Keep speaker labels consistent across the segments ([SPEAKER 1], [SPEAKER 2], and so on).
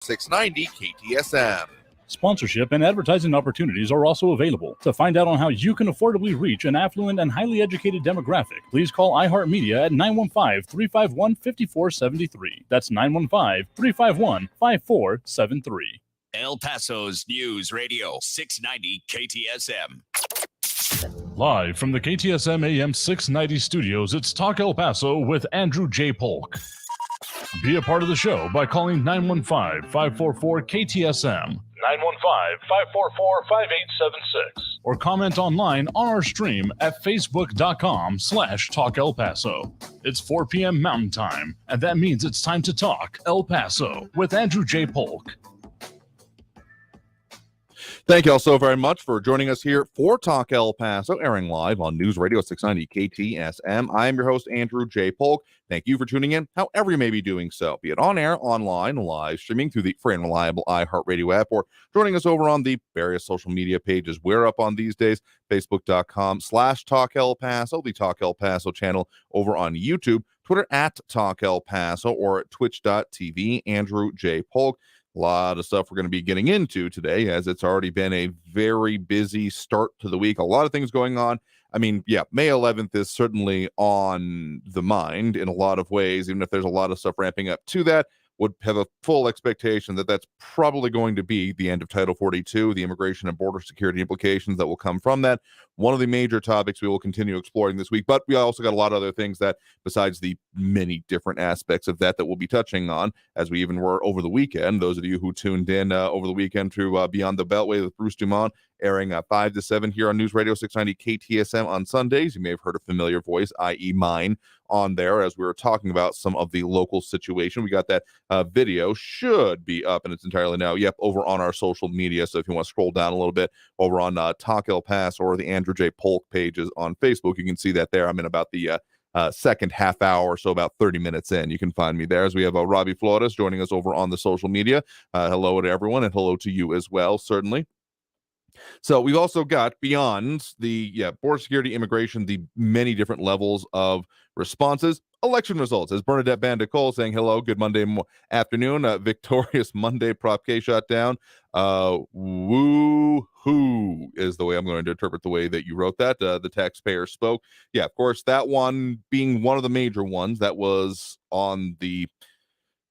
[SPEAKER 1] 690 KTSM.
[SPEAKER 2] Sponsorship and advertising opportunities are also available. To find out on how you can affordably reach an affluent and highly educated demographic, please call iHeartMedia at 915-351-5473. That's 915-351-5473.
[SPEAKER 3] El Paso's News Radio 690 KTSM.
[SPEAKER 2] Live from the KTSM AM 690 studios, it's Talk El Paso with Andrew J. Polk. Be a part of the show by calling 915-544-KTSM, 915-544-5876, or comment online on our stream at facebook.com/Talk El Paso. It's 4 p.m. Mountain Time, and that means it's time to talk El Paso with Andrew J. Polk.
[SPEAKER 1] Thank you all so very much for joining us here for Talk El Paso, airing live on News Radio 690 KTSM. I am your host, Andrew J. Polk. Thank you for tuning in, however you may be doing so, be it on air, online, live streaming through the free and reliable iHeartRadio app, or joining us over on the various social media pages we're up on these days, facebook.com/Talk El Paso, the Talk El Paso channel over on YouTube, Twitter at Talk El Paso, or at twitch.tv, Andrew J. Polk. A lot of stuff we're going to be getting into today, as it's already been a very busy start to the week. A lot of things going on. I mean, yeah, May 11th is certainly on the mind in a lot of ways, even if there's a lot of stuff ramping up to that. Would have a full expectation that that's probably going to be the end of Title 42, the immigration and border security implications that will come from that. One of the major topics we will continue exploring this week, but we also got a lot of other things that, besides the many different aspects of that we'll be touching on, as we even were over the weekend. Those of you who tuned in over the weekend to Beyond the Beltway with Bruce Dumont, airing 5 to 7 here on News Radio 690 KTSM on Sundays. You may have heard a familiar voice, i.e. mine, on there as we were talking about some of the local situation. We got that video, should be up in its entirety now, over on our social media. So if you want to scroll down a little bit over on Talk El Paso or the Andrew J. Polk pages on Facebook, you can see that there. I'm in about the second half hour, so about 30 minutes in. You can find me there, as we have Robbie Flores joining us over on the social media. Hello to everyone, and hello to you as well, certainly. So we've also got, beyond the border security, immigration, the many different levels of responses, election results, as Bernadette Bandicole saying hello, good Monday afternoon, victorious Monday Prop K shutdown. Woo-hoo is the way I'm going to interpret the way that you wrote that. The taxpayer spoke. Yeah, of course, that one being one of the major ones that was on the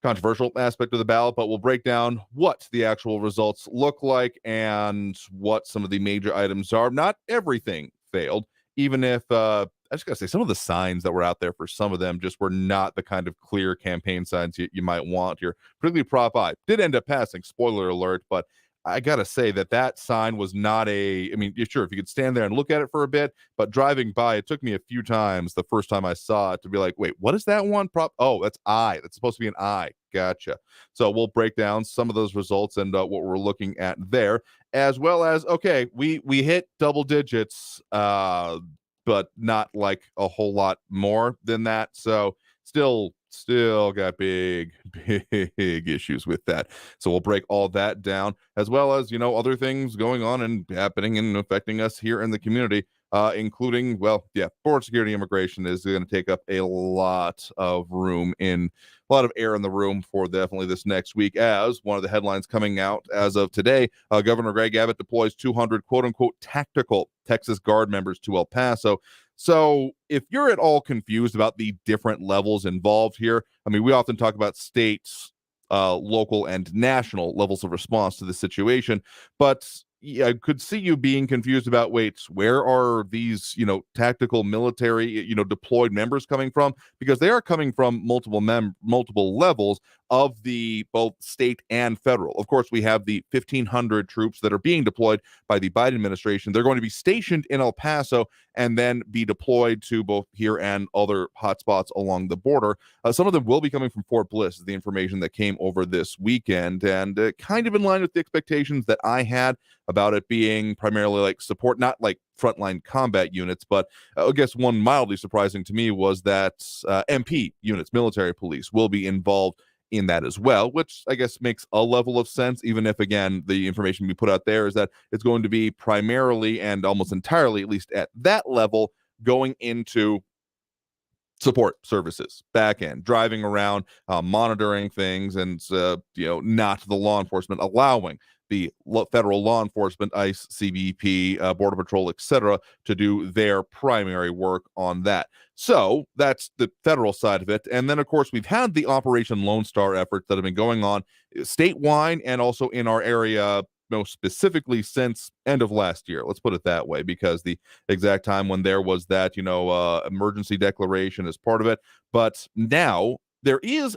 [SPEAKER 1] controversial aspect of the ballot, but we'll break down what the actual results look like and what some of the major items are. Not everything failed, even if I just gotta say, some of the signs that were out there for some of them just were not the kind of clear campaign signs you might want here. Particularly Prop I did end up passing, spoiler alert, but I gotta say that sign was not I mean, sure, if you could stand there and look at it for a bit, but driving by, it took me a few times the first time I saw it to be like, wait, what is that one? Oh, that's I. That's supposed to be an I. Gotcha. So we'll break down some of those results and what we're looking at there, as well as, okay, we hit double digits, but not like a whole lot more than that. So still got big issues with that. So we'll break all that down, as well as, other things going on and happening and affecting us here in the community, including, border security, immigration is going to take up a lot of air in the room for definitely this next week, as one of the headlines coming out as of today, Governor Greg Abbott deploys 200 quote-unquote tactical Texas Guard members to El Paso. So if you're at all confused about the different levels involved here, I mean, we often talk about states, local, and national levels of response to the situation, but I could see you being confused about, wait, where are these, tactical military, deployed members coming from? Because they are coming from multiple levels of the both state and federal. Of course, we have the 1,500 troops that are being deployed by the Biden administration. They're going to be stationed in El Paso and then be deployed to both here and other hotspots along the border. Some of them will be coming from Fort Bliss, is the information that came over this weekend, and kind of in line with the expectations that I had about it being primarily like support, not like frontline combat units, but I guess one mildly surprising to me was that MP units, military police, will be involved in that as well, which I guess makes a level of sense, even if, again, the information we put out there is that it's going to be primarily and almost entirely, at least at that level, going into support services, back end, driving around, monitoring things, and not the law enforcement, allowing the federal law enforcement, ICE, CBP, Border Patrol, etc., to do their primary work on that. So that's the federal side of it. And then, of course, we've had the Operation Lone Star efforts that have been going on statewide and also in our area, most specifically since end of last year. Let's put it that way, because the exact time when there was that, emergency declaration as part of it. But now there is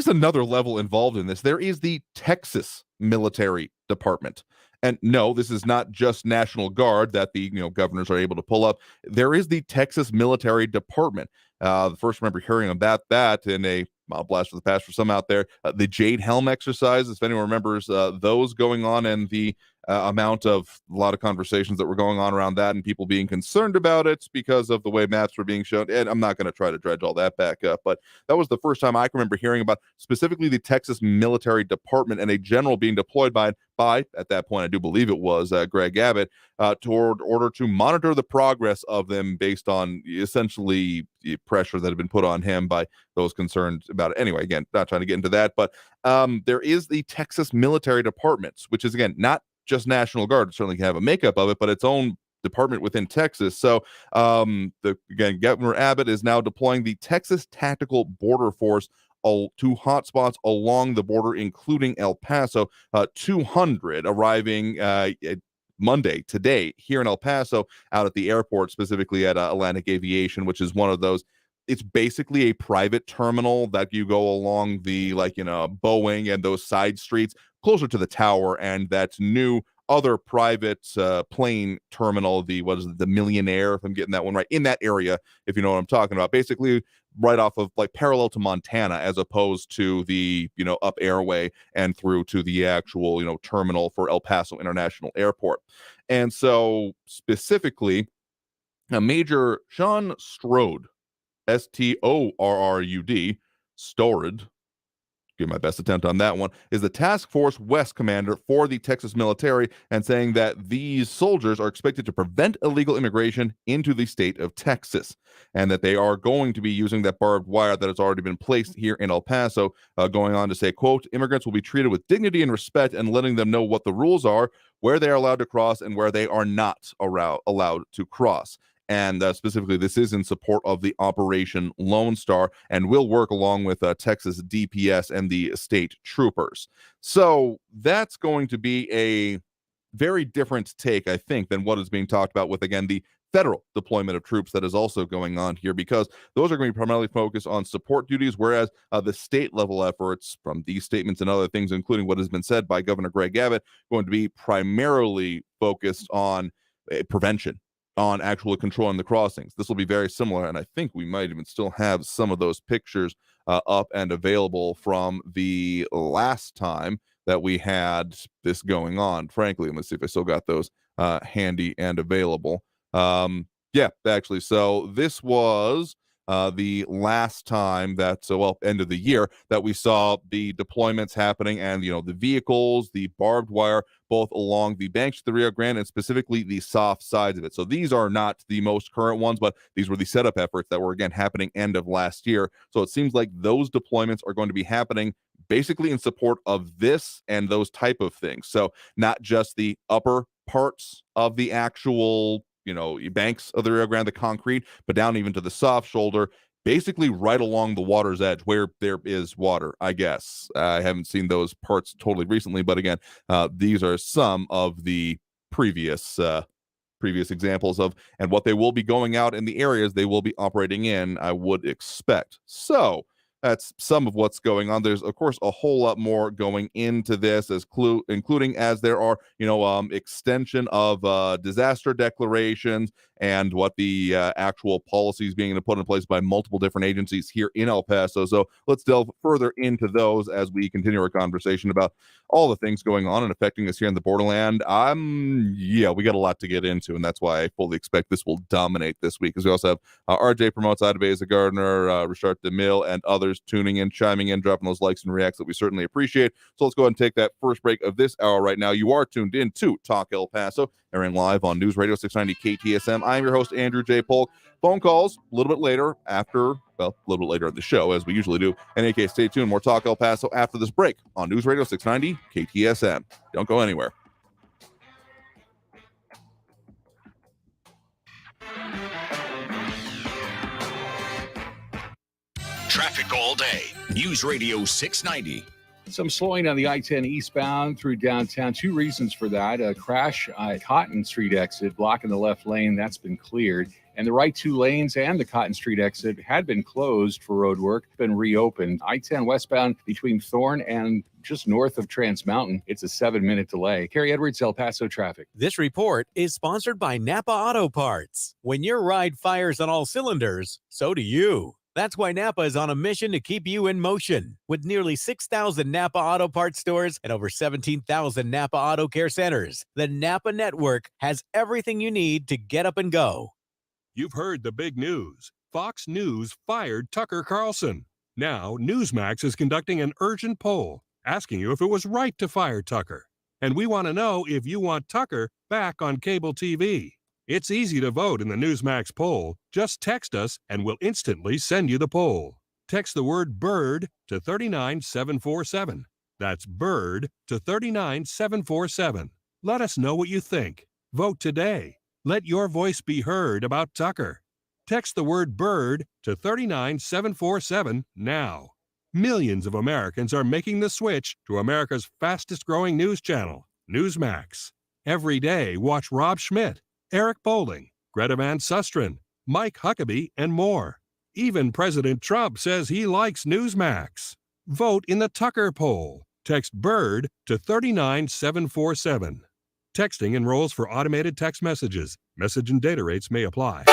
[SPEAKER 1] another level involved in this. There is the Texas Military Department. And no, this is not just National Guard that the governors are able to pull up. There is the Texas Military Department. The first I remember hearing about that in a blast of the past for some out there, the Jade Helm exercises, if anyone remembers those going on, and the amount of a lot of conversations that were going on around that and people being concerned about it because of the way maps were being shown. And I'm not going to try to dredge all that back up, but that was the first time I can remember hearing about specifically the Texas Military Department and a general being deployed by at that point, I do believe it was Greg Abbott, toward order to monitor the progress of them based on essentially the pressure that had been put on him by those concerned about it. Anyway, again, not trying to get into that, but there is the Texas Military Department, which is, again, not just National Guard. It certainly can have a makeup of it, but its own department within Texas. So again, Governor Abbott is now deploying the Texas Tactical Border Force to hotspots along the border, including El Paso. 200 arriving Monday, today, here in El Paso, out at the airport, specifically at Atlantic Aviation, which is one of those. It's basically a private terminal that you go along the, Boeing and those side streets closer to the tower, and that's new other private plane terminal, the Millionaire, if I'm getting that one right, in that area, if you know what I'm talking about. Basically right off of, parallel to Montana, as opposed to the, up airway and through to the actual, terminal for El Paso International Airport. And so specifically, Major Sean Strode, Storrud, Storrud, give my best attempt on that one, is the Task Force West commander for the Texas military, and saying that these soldiers are expected to prevent illegal immigration into the state of Texas, and that they are going to be using that barbed wire that has already been placed here in El Paso, going on to say, quote, immigrants will be treated with dignity and respect, and letting them know what the rules are, where they are allowed to cross, and where they are not allowed to cross. And specifically, this is in support of the Operation Lone Star, and will work along with Texas DPS and the state troopers. So that's going to be a very different take, I think, than what is being talked about with, again, the federal deployment of troops that is also going on here, because those are going to be primarily focused on support duties, whereas the state level efforts from these statements and other things, including what has been said by Governor Greg Abbott, going to be primarily focused on prevention, on actually controlling the crossings. This will be very similar, and I think we might even still have some of those pictures up and available from the last time that we had this going on. Frankly, let's see if I still got those handy and available. Yeah, actually, so this was the last time that, end of the year, that we saw the deployments happening, and, the vehicles, the barbed wire, both along the banks of the Rio Grande, and specifically the soft sides of it. So these are not the most current ones, but these were the setup efforts that were, again, happening end of last year. So it seems like those deployments are going to be happening basically in support of this and those type of things. So not just the upper parts of the actual, banks of the Rio Grande, the concrete, but down even to the soft shoulder, basically right along the water's edge where there is water, I guess. I haven't seen those parts totally recently, but again, these are some of the previous examples of, and what they will be going out in the areas they will be operating in, I would expect. So that's some of what's going on. There's, of course, a whole lot more going into this, including as there are, extension of disaster declarations, and what the actual policies being put in place by multiple different agencies here in El Paso. So let's delve further into those as we continue our conversation about all the things going on and affecting us here in the borderland. We got a lot to get into, and that's why I fully expect this will dominate this week, because we also have RJ Promotes, Ida Baeza Gardner, Richard DeMille, and others tuning in, chiming in, dropping those likes and reacts that we certainly appreciate. So let's go ahead and take that first break of this hour right now. You are tuned in to Talk El Paso, airing live on News Radio 690 KTSM. I'm your host, Andrew J. Polk. Phone calls a little bit later a little bit later in the show, as we usually do. In any case, stay tuned. More Talk El Paso after this break on News Radio 690 KTSM. Don't go anywhere.
[SPEAKER 3] Traffic all day. News Radio 690.
[SPEAKER 4] Some slowing on the I-10 eastbound through downtown. Two reasons for that. A crash at Cotton Street exit, blocking the left lane. That's been cleared. And the right two lanes and the Cotton Street exit had been closed for road work, been reopened. I-10 westbound between Thorne and just north of Trans Mountain. It's a 7-minute delay. Carrie Edwards, El Paso traffic.
[SPEAKER 5] This report is sponsored by Napa Auto Parts. When your ride fires on all cylinders, so do you. That's why Napa is on a mission to keep you in motion. With nearly 6,000 Napa Auto Parts stores and over 17,000 Napa Auto Care centers, the Napa network has everything you need to get up and go.
[SPEAKER 6] You've heard the big news. Fox News fired Tucker Carlson. Now, Newsmax is conducting an urgent poll, asking you if it was right to fire Tucker. And we want to know if you want Tucker back on cable TV. It's easy to vote in the Newsmax poll. Just text us and we'll instantly send you the poll. Text the word BIRD to 39747. That's BIRD to 39747. Let us know what you think. Vote today. Let your voice be heard about Tucker. Text the word BIRD to 39747 now. Millions of Americans are making the switch to America's fastest growing news channel, Newsmax. Every day, watch Rob Schmidt, Eric Bolling, Greta Van Susteren, Mike Huckabee, and more. Even President Trump says he likes Newsmax. Vote in the Tucker poll. Text BIRD to 39747. Texting enrolls for automated text messages. Message and data rates may apply.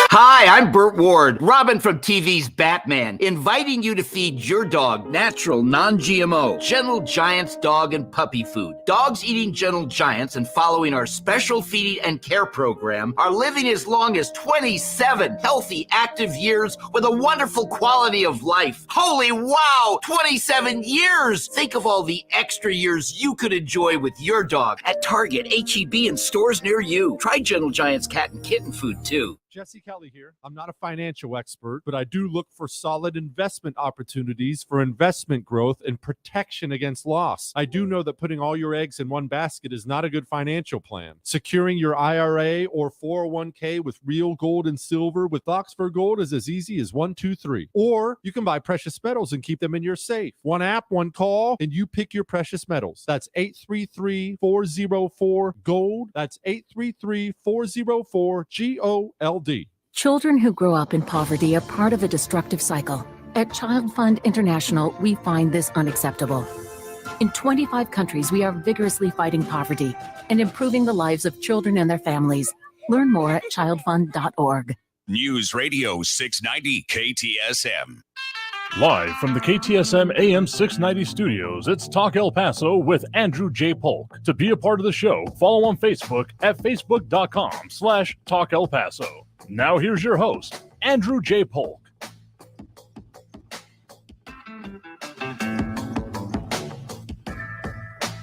[SPEAKER 7] Hi, I'm Burt Ward, Robin from TV's Batman, inviting you to feed your dog natural, non-GMO, Gentle Giants dog and puppy food. Dogs eating Gentle Giants and following our special feeding and care program are living as long as 27 healthy, active years with a wonderful quality of life. Holy wow, 27 years! Think of all the extra years you could enjoy with your dog at Target, H-E-B, and stores near you. Try Gentle Giants cat and kitten food, too.
[SPEAKER 8] Jesse Kelly here. I'm not a financial expert, but I do look for solid investment opportunities for investment growth and protection against loss. I do know that putting all your eggs in one basket is not a good financial plan. Securing your IRA or 401k with real gold and silver with Oxford Gold is as easy as 1, 2, 3. Or you can buy precious metals and keep them in your safe. One app, one call, and you pick your precious metals. That's 833-404-GOLD. That's 833-404-GOLD.
[SPEAKER 9] Children who grow up in poverty are part of a destructive cycle. At Child Fund International, we find this unacceptable. In 25 countries, we are vigorously fighting poverty and improving the lives of children and their families. Learn more at childfund.org.
[SPEAKER 3] News Radio 690 KTSM.
[SPEAKER 2] Live from the KTSM AM 690 studios, it's Talk El Paso with Andrew J. Polk. To be a part of the show, follow on Facebook at facebook.com/Talk El Paso. Now here's your host, Andrew J. Polk.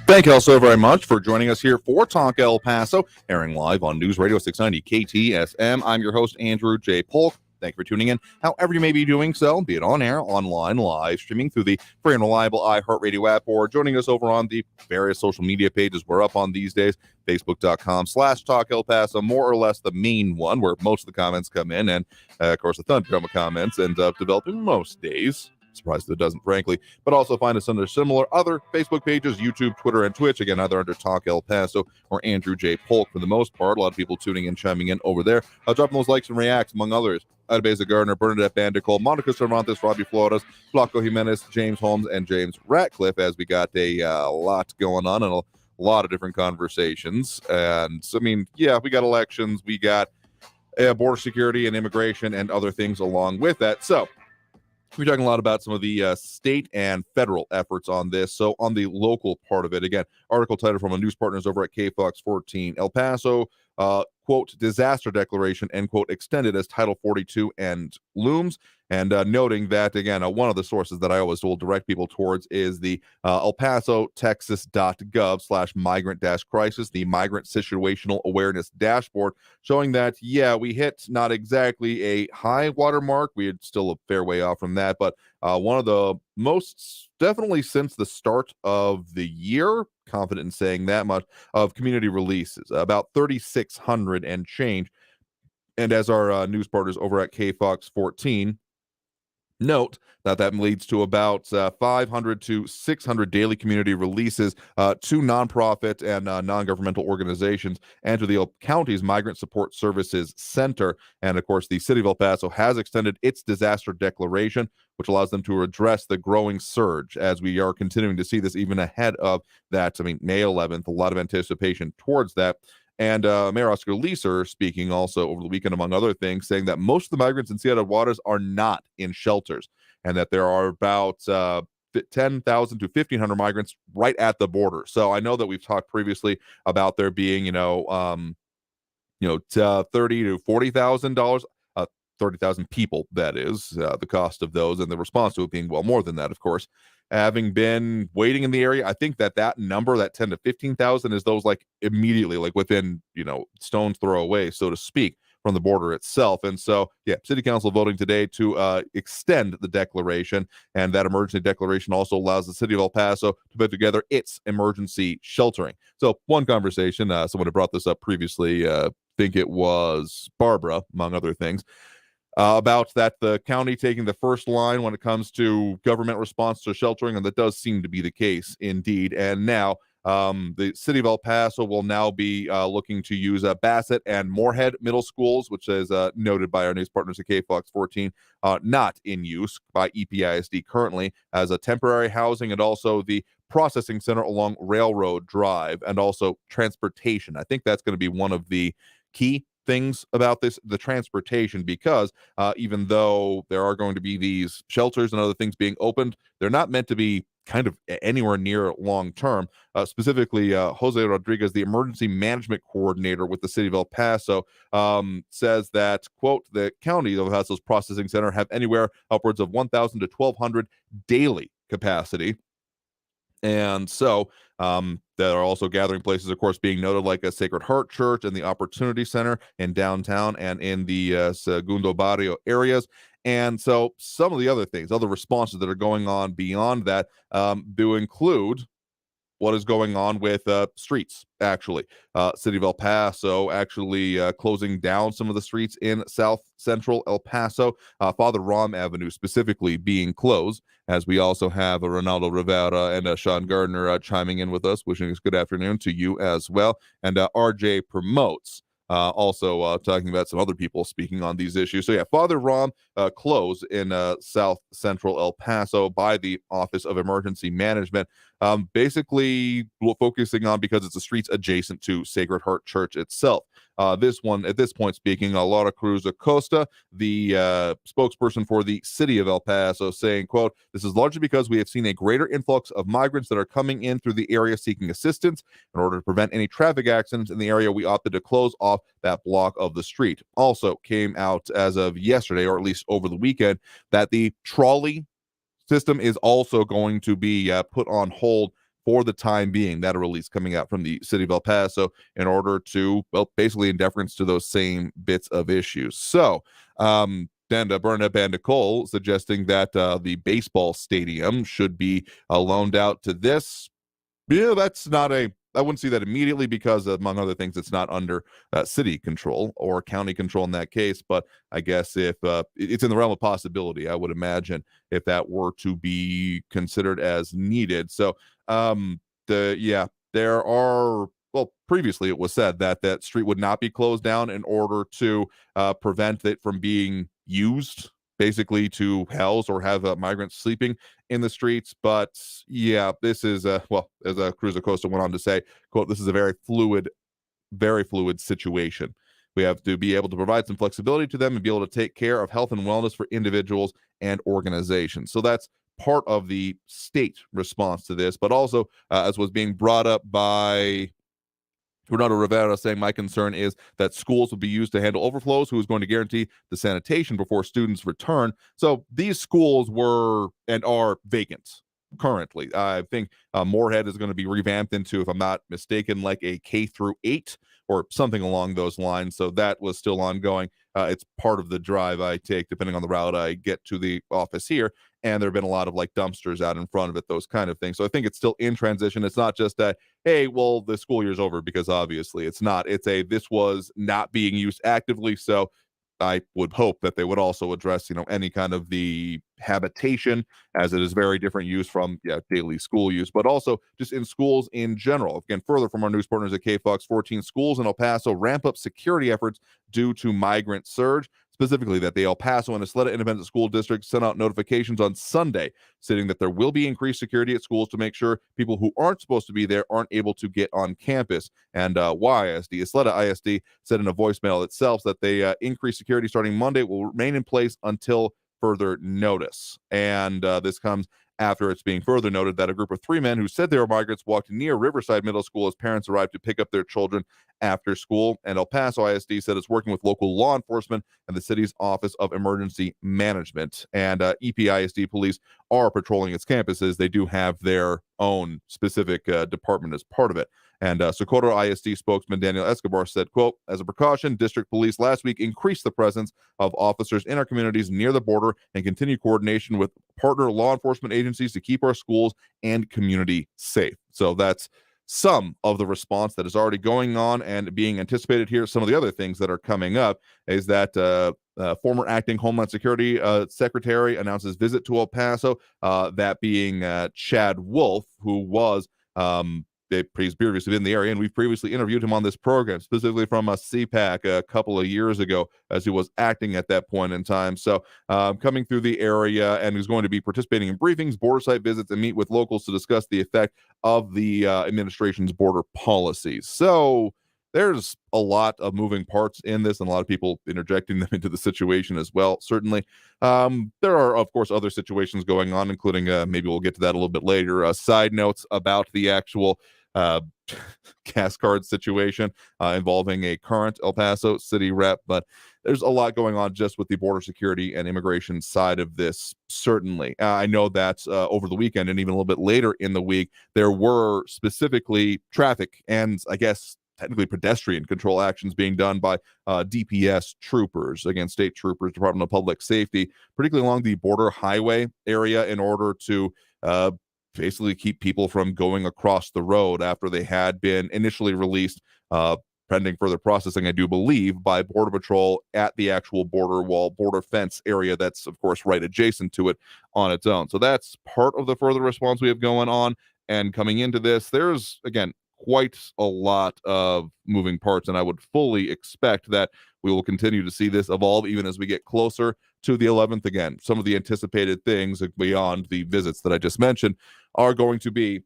[SPEAKER 1] Thank you all so very much for joining us here for Talk El Paso, airing live on News Radio 690 KTSM. I'm your host, Andrew J. Polk. Thank you for tuning in, however you may be doing so, be it on air, online, live, streaming through the free and reliable iHeartRadio app, or joining us over on the various social media pages we're up on these days, facebook.com/Talk El Paso, more or less the main one where most of the comments come in, and of course the Thunderdome comments end up developing most days. Surprised that it doesn't, frankly. But also find us under similar other Facebook pages, YouTube, Twitter, and Twitch. Again, either under Talk El Paso or Andrew J. Polk for the most part. A lot of people tuning in, chiming in over there. Dropping those likes and reacts, among others. Adebeza Gardner, Bernadette Bandicoot, Monica Cervantes, Robbie Flores, Flaco Jimenez, James Holmes, and James Ratcliffe, as we got a lot going on and a lot of different conversations. And so, I mean, yeah, we got elections, we got border security and immigration and other things along with that. So we're talking a lot about some of the state and federal efforts on this. So on the local part of it, again, article title from a news partners over at KFOX 14 El Paso. quote, disaster declaration, end quote, extended as Title 42 and looms. And noting that, again, one of the sources that I always will direct people towards is the El Paso, Texas.gov/migrant-crisis, the Migrant Situational Awareness Dashboard, showing that, yeah, we hit not exactly a high water mark. We had still a fair way off from that, but one of the most, definitely since the start of the year, confident in saying that much, of community releases, about 3,600 and change. And as our news partners over at KFOX 14 note, that leads to about 500 to 600 daily community releases to nonprofit and non-governmental organizations and to the county's Migrant Support Services Center. And of course, the city of El Paso has extended its disaster declaration, which allows them to address the growing surge, as we are continuing to see this even ahead of that. I mean, May 11th, a lot of anticipation towards that. And Mayor Oscar Leeser speaking also over the weekend, among other things, saying that most of the migrants in Seattle waters are not in shelters, and that there are about 10,000 to 1,500 migrants right at the border. So I know that we've talked previously about there being, $30,000 to $40,000. 30,000 people, that is, the cost of those, and the response to it being well more than that, of course. Having been waiting in the area, I think that number, that 10 to 15,000, is those like immediately, like within, stone's throw away, so to speak, from the border itself. And so, yeah, City Council voting today to extend the declaration, and that emergency declaration also allows the City of El Paso to put together its emergency sheltering. So one conversation, someone had brought this up previously, think it was Barbara, among other things, about that the county taking the first line when it comes to government response to sheltering, and that does seem to be the case indeed. And now the city of El Paso will now be looking to use Bassett and Moorhead middle schools, which is noted by our news partners at KFOX 14, not in use by EPISD currently as a temporary housing, and also the processing center along Railroad Drive, and also transportation. I think that's going to be one of the key things about this, the transportation, because even though there are going to be these shelters and other things being opened, they're not meant to be kind of anywhere near long term. Specifically, Jose Rodriguez, the emergency management coordinator with the city of El Paso, says that, quote, the county of El Paso's processing center have anywhere upwards of 1,000 to 1,200 daily capacity. And so there are also gathering places, of course, being noted, like a Sacred Heart Church and the Opportunity Center in downtown and in the Segundo Barrio areas. And so some of the other things, other responses that are going on beyond that do include what is going on with streets, actually. City of El Paso actually closing down some of the streets in South Central El Paso, Father Rom Avenue specifically being closed, as we also have Ronaldo Rivera and Sean Gardner chiming in with us, wishing us good afternoon to you as well. And RJ Promotes also talking about some other people speaking on these issues. So yeah, Father Rom closed in South Central El Paso by the Office of Emergency Management, basically focusing on, because it's the streets adjacent to Sacred Heart Church itself. This one, at this point, speaking, Laura Cruz Acosta, the spokesperson for the city of El Paso, saying, quote, this is largely because we have seen a greater influx of migrants that are coming in through the area seeking assistance. In order to prevent any traffic accidents in the area, we opted to close off that block of the street. Also came out as of yesterday, or at least over the weekend, that the trolley system is also going to be put on hold for the time being. That a release coming out from the city of El Paso in order to, well, basically in deference to those same bits of issues. So, then Bernadette Bandicole suggesting that the baseball stadium should be loaned out to this. Yeah, that's not I wouldn't see that immediately, because among other things, it's not under city control or county control in that case. But I guess if it's in the realm of possibility, I would imagine, if that were to be considered as needed. So there are, well, previously it was said that that street would not be closed down in order to prevent it from being used, basically to house or have migrants sleeping in the streets. But yeah, this is well, as Cruz Acosta went on to say, quote, this is a very fluid situation. We have to be able to provide some flexibility to them and be able to take care of health and wellness for individuals and organizations. So that's part of the state response to this, but also as was being brought up by Renato Rivera saying, my concern is that schools will be used to handle overflows. Who is going to guarantee the sanitation before students return? So these schools were and are vacant currently. I think Moorhead is going to be revamped into, if I'm not mistaken, like a K through 8 or something along those lines. So that was still ongoing. It's part of the drive I take, depending on the route I get to the office here. And there have been a lot of like dumpsters out in front of it, those kind of things. So I think it's still in transition. It's not just a, hey, well, the school year's over, because obviously it's not. It's a, this was not being used actively. So I would hope that they would also address, any kind of the habitation, as it is very different use from daily school use, but also just in schools in general. Again, further from our news partners at KFOX, 14 schools in El Paso ramp up security efforts due to migrant surge. Specifically, that the El Paso and Isleta Independent School District sent out notifications on Sunday stating that there will be increased security at schools to make sure people who aren't supposed to be there aren't able to get on campus. And YISD, Isleta ISD, said in a voicemail itself that they increased security starting Monday will remain in place until further notice. And this comes after it's being further noted that a group of 3 men who said they were migrants walked near Riverside Middle School as parents arrived to pick up their children after school. And El Paso ISD said it's working with local law enforcement and the city's Office of Emergency Management. And EPISD police are patrolling its campuses. They do have their own specific department as part of it. And Socorro ISD spokesman Daniel Escobar said, quote, as a precaution, district police last week increased the presence of officers in our communities near the border and continue coordination with partner law enforcement agencies to keep our schools and community safe. So that's some of the response that is already going on and being anticipated here. Some of the other things that are coming up is that former acting Homeland Security Secretary announces visit to El Paso, that being Chad Wolf, who was he's previously been in the area, and we've previously interviewed him on this program, specifically from a CPAC a couple of years ago, as he was acting at that point in time. So coming through the area, and he's going to be participating in briefings, border site visits, and meet with locals to discuss the effect of the administration's border policies. So there's a lot of moving parts in this, and a lot of people interjecting them into the situation as well. Certainly, there are, of course, other situations going on, including maybe we'll get to that a little bit later. Side notes about the actual gas card situation involving a current El Paso city rep, but there's a lot going on just with the border security and immigration side of this. Certainly, I know that over the weekend and even a little bit later in the week, there were specifically traffic and, I guess, technically pedestrian control actions being done by DPS troopers against state troopers, Department of Public Safety, particularly along the border highway area, in order to basically keep people from going across the road after they had been initially released, pending further processing, I do believe, by Border Patrol at the actual border wall, border fence area that's, of course, right adjacent to it on its own. So that's part of the further response we have going on. And coming into this, there's, again, quite a lot of moving parts, and I would fully expect that we will continue to see this evolve even as we get closer to the 11th. Again, some of the anticipated things beyond the visits that I just mentioned are going to be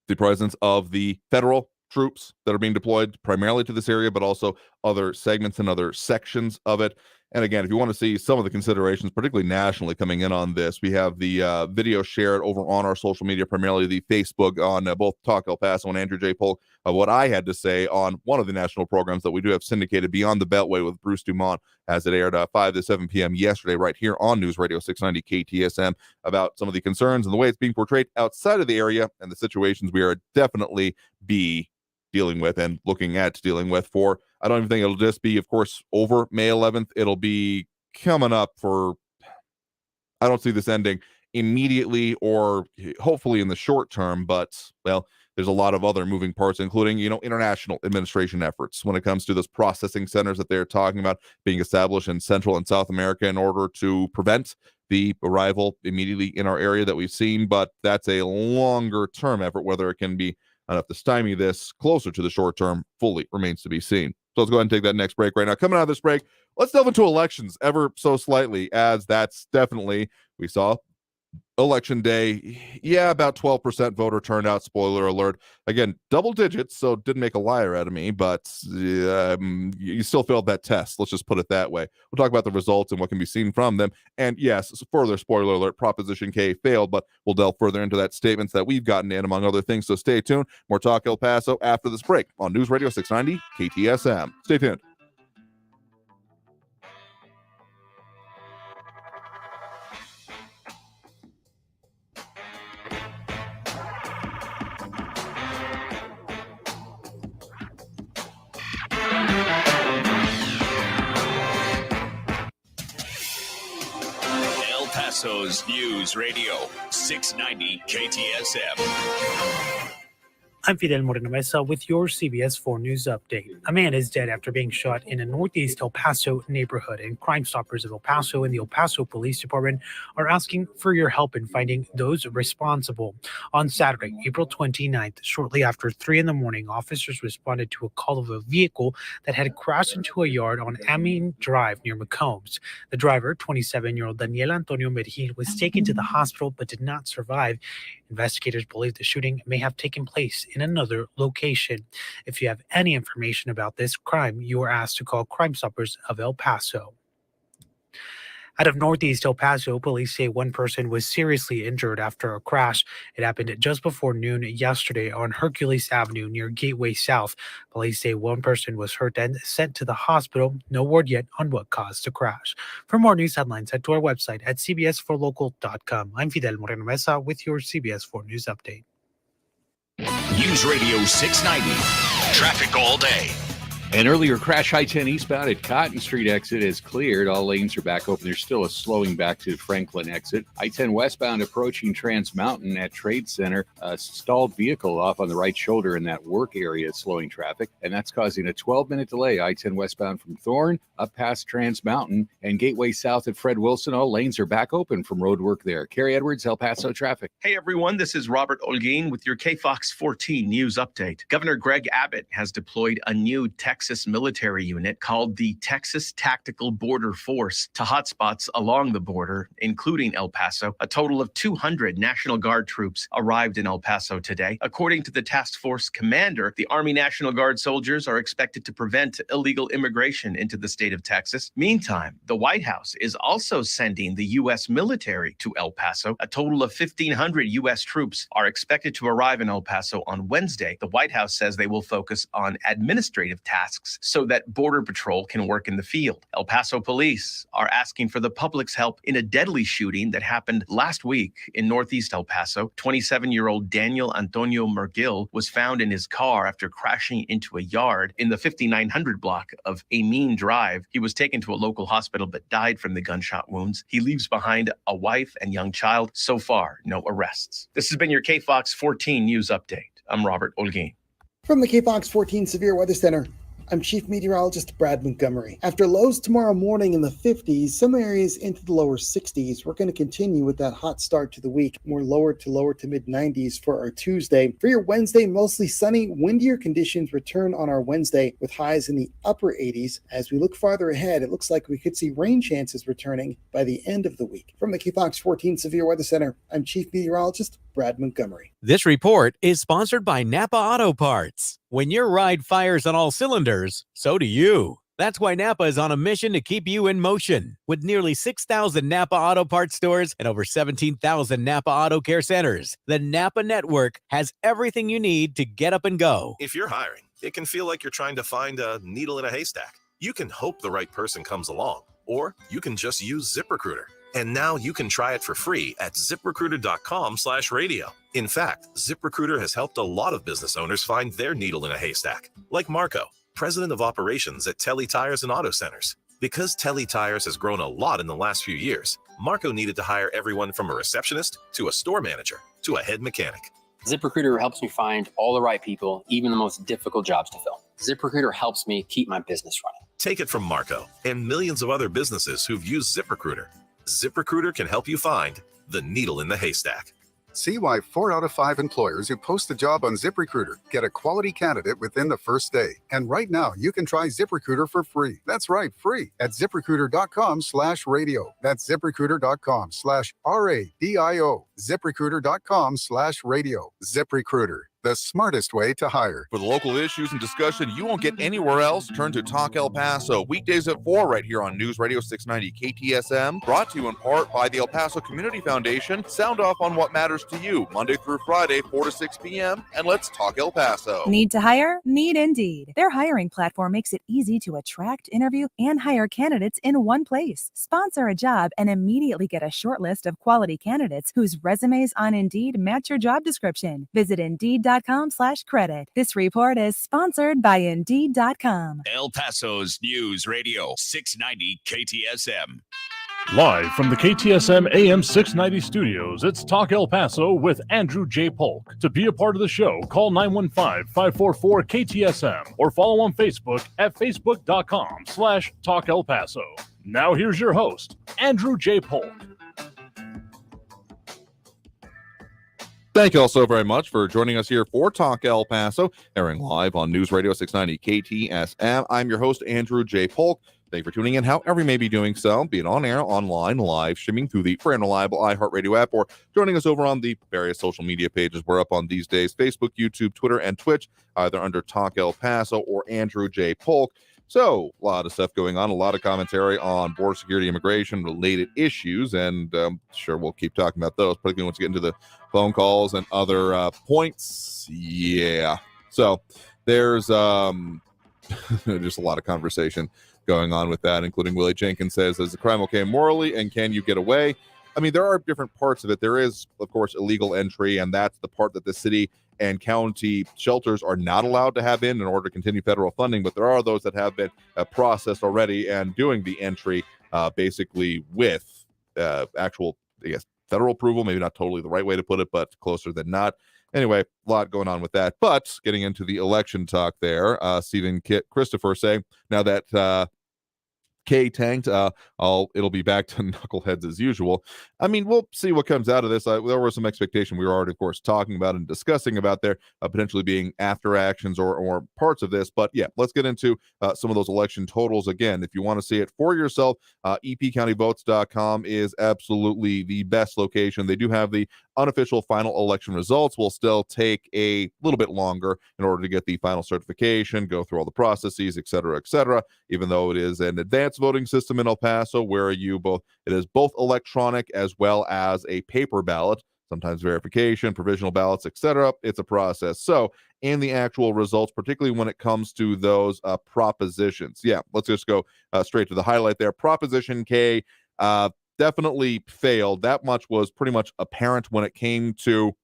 [SPEAKER 1] the presence of the federal troops that are being deployed primarily to this area, but also other segments and other sections of it. And again, if you want to see some of the considerations, particularly nationally, coming in on this, we have the video shared over on our social media, primarily the Facebook, on both Talk El Paso and Andrew J. Polk, of what I had to say on one of the national programs that we do have syndicated, Beyond the Beltway with Bruce Dumont, as it aired 5 to 7 p.m. yesterday, right here on News Radio 690 KTSM, about some of the concerns and the way it's being portrayed outside of the area and the situations we are definitely dealing with and looking at dealing with for, I don't even think it'll just be, of course, over May 11th. It'll be coming up for, I don't see this ending immediately or hopefully in the short term, but, well, there's a lot of other moving parts, including, international administration efforts when it comes to those processing centers that they're talking about being established in Central and South America in order to prevent the arrival immediately in our area that we've seen. But that's a longer term effort. Whether it can be enough to stymie this closer to the short term fully remains to be seen. So let's go ahead and take that next break right now. Coming out of this break, let's delve into elections ever so slightly, as that's definitely, we saw Election day, yeah, about 12% voter turnout. Spoiler alert. Again, double digits, so didn't make a liar out of me, but you still failed that test. Let's just put it that way. We'll talk about the results and what can be seen from them. And yes, further spoiler alert, Proposition K failed, but we'll delve further into that statements that we've gotten in, among other things. So stay tuned. More Talk El Paso after this break on News Radio 690 KTSM. Stay tuned.
[SPEAKER 3] El Paso's News Radio 690 KTSM.
[SPEAKER 10] I'm Fidel Moreno Mesa with your CBS 4 News Update. A man is dead after being shot in a northeast El Paso neighborhood, and Crime Stoppers of El Paso and the El Paso Police Department are asking for your help in finding those responsible. On Saturday, April 29th, shortly after 3 in the morning, officers responded to a call of a vehicle that had crashed into a yard on Amin Drive near McCombs. The driver, 27-year-old Daniel Antonio Mergil, was taken to the hospital but did not survive. Investigators believe the shooting may have taken place in another location. If you have any information about this crime, you are asked to call Crime Stoppers of El Paso. Out of northeast El Paso, police say one person was seriously injured after a crash. It happened just before noon yesterday on Hercules Avenue near Gateway South. Police say one person was hurt and sent to the hospital. No word yet on what caused the crash. For more news headlines, head to our website at cbs4local.com. I'm Fidel Moreno Mesa with your CBS 4 News Update.
[SPEAKER 3] News Radio 690. Traffic all day.
[SPEAKER 4] An earlier crash I-10 eastbound at Cotton Street exit is cleared. All lanes are back open. There's still a slowing back to Franklin exit. I-10 westbound approaching Trans Mountain at Trade Center. A stalled vehicle off on the right shoulder in that work area is slowing traffic, and that's causing a 12-minute delay. I-10 westbound from Thorne up past Trans Mountain and Gateway South at Fred Wilson. All lanes are back open from road work there. Kerry Edwards, El Paso traffic.
[SPEAKER 11] Hey everyone, this is Robert Olguin with your KFOX 14 news update. Governor Greg Abbott has deployed a new Texas military unit called the Texas Tactical Border Force to hotspots along the border, including El Paso. A total of 200 National Guard troops arrived in El Paso today. According to the task force commander, the Army National Guard soldiers are expected to prevent illegal immigration into the state of Texas. Meantime, the White House is also sending the U.S. military to El Paso. A total of 1,500 U.S. troops are expected to arrive in El Paso on Wednesday. The White House says they will focus on administrative tasks so that Border Patrol can work in the field. El Paso police are asking for the public's help in a deadly shooting that happened last week in northeast El Paso. 27-year-old Daniel Antonio Mergil was found in his car after crashing into a yard in the 5900 block of Amin Drive. He was taken to a local hospital but died from the gunshot wounds. He leaves behind a wife and young child. So far, no arrests. This has been your KFOX 14 news update. I'm Robert Olguin.
[SPEAKER 12] From the KFOX 14 Severe Weather Center, I'm Chief Meteorologist Brad Montgomery. After lows tomorrow morning in the 50s, some areas into the lower 60s, we're going to continue with that hot start to the week. More lower to mid 90s for our Tuesday. For your Wednesday, mostly sunny, windier conditions return on our Wednesday with highs in the upper 80s. As we look farther ahead, it looks like we could see rain chances returning by the end of the week. From the KFOX 14 Severe Weather Center, I'm Chief Meteorologist Brad Montgomery.
[SPEAKER 5] This report is sponsored by Napa Auto Parts. When your ride fires on all cylinders, so do you. That's why Napa is on a mission to keep you in motion. With nearly 6,000 Napa Auto Parts stores and over 17,000 Napa Auto Care centers, the Napa network has everything you need to get up and go.
[SPEAKER 13] If you're hiring, it can feel like you're trying to find a needle in a haystack. You can hope the right person comes along, or you can just use ZipRecruiter. And now you can try it for free at ZipRecruiter.com/radio. In fact, ZipRecruiter has helped a lot of business owners find their needle in a haystack, like Marco, president of operations at Telly Tires and Auto Centers. Because Telly Tires has grown a lot in the last few years, Marco needed to hire everyone from a receptionist to a store manager to a head mechanic.
[SPEAKER 14] ZipRecruiter helps me find all the right people, even the most difficult jobs to fill. ZipRecruiter helps me keep my business running.
[SPEAKER 13] Take it from Marco and millions of other businesses who've used ZipRecruiter. ZipRecruiter can help you find the needle in the haystack.
[SPEAKER 15] See why 4 out of 5 employers who post a job on ZipRecruiter get a quality candidate within the first day. And right now, you can try ZipRecruiter for free. That's right, free at ZipRecruiter.com/radio. That's ZipRecruiter.com/RADIO. ZipRecruiter.com/radio. ZipRecruiter, the smartest way to hire.
[SPEAKER 1] For the local issues and discussion you won't get anywhere else, turn to Talk El Paso, weekdays at 4 right here on News Radio 690 KTSM, brought to you in part by the El Paso Community Foundation. Sound off on what matters to you, Monday through Friday, 4 to 6 p.m., and let's talk El Paso.
[SPEAKER 16] Need to hire? Need Indeed. Their hiring platform makes it easy to attract, interview, and hire candidates in one place. Sponsor a job and immediately get a short list of quality candidates whose resumes on Indeed match your job description. Visit Indeed.com/credit. This report is sponsored by Indeed.com.
[SPEAKER 3] El Paso's News Radio 690 KTSM.
[SPEAKER 2] Live from the KTSM AM 690 studios, it's Talk El Paso with Andrew J. Polk. To be a part of the show, call 915-544-KTSM or follow on Facebook at facebook.com/Talk El Paso. Now here's your host, Andrew J. Polk.
[SPEAKER 1] Thank you all so very much for joining us here for Talk El Paso, airing live on News Radio 690 KTSM. I'm your host, Andrew J. Polk. Thank you for tuning in, however you may be doing so, be it on air, online, live, streaming through the free and reliable iHeartRadio app, or joining us over on the various social media pages we're up on these days, Facebook, YouTube, Twitter, and Twitch, either under Talk El Paso or Andrew J. Polk. So, a lot of stuff going on, a lot of commentary on border security, immigration related issues, and sure, we'll keep talking about those, particularly once we get into the phone calls and other points. Yeah. So, there's just a lot of conversation going on with that, including Willie Jenkins says, is the crime okay morally, and can you get away? I mean, there are different parts of it. There is, of course, illegal entry, and that's the part that the city and county shelters are not allowed to have in order to continue federal funding, but there are those that have been processed already and doing the entry basically with actual, I guess, federal approval, maybe not totally the right way to put it, but closer than not. Anyway, a lot going on with that. But getting into the election talk there, Stephen Christopher saying, now that K tanked, it'll be back to knuckleheads as usual. I mean, we'll see what comes out of this. There was some expectation we were already, of course, talking about and discussing about there potentially being after actions or parts of this. But yeah, let's get into some of those election totals again. If you want to see it for yourself, epcountyvotes.com is absolutely the best location. They do have the unofficial final election results. Will still take a little bit longer in order to get the final certification, go through all the processes, et cetera, even though it is an advanced voting system in El Paso where it is both electronic as well as a paper ballot, sometimes verification, provisional ballots, etc. It's a process. So in the actual results, particularly when it comes to those propositions, yeah, let's just go straight to the highlight there. Proposition K definitely failed. That much was pretty much apparent when it came to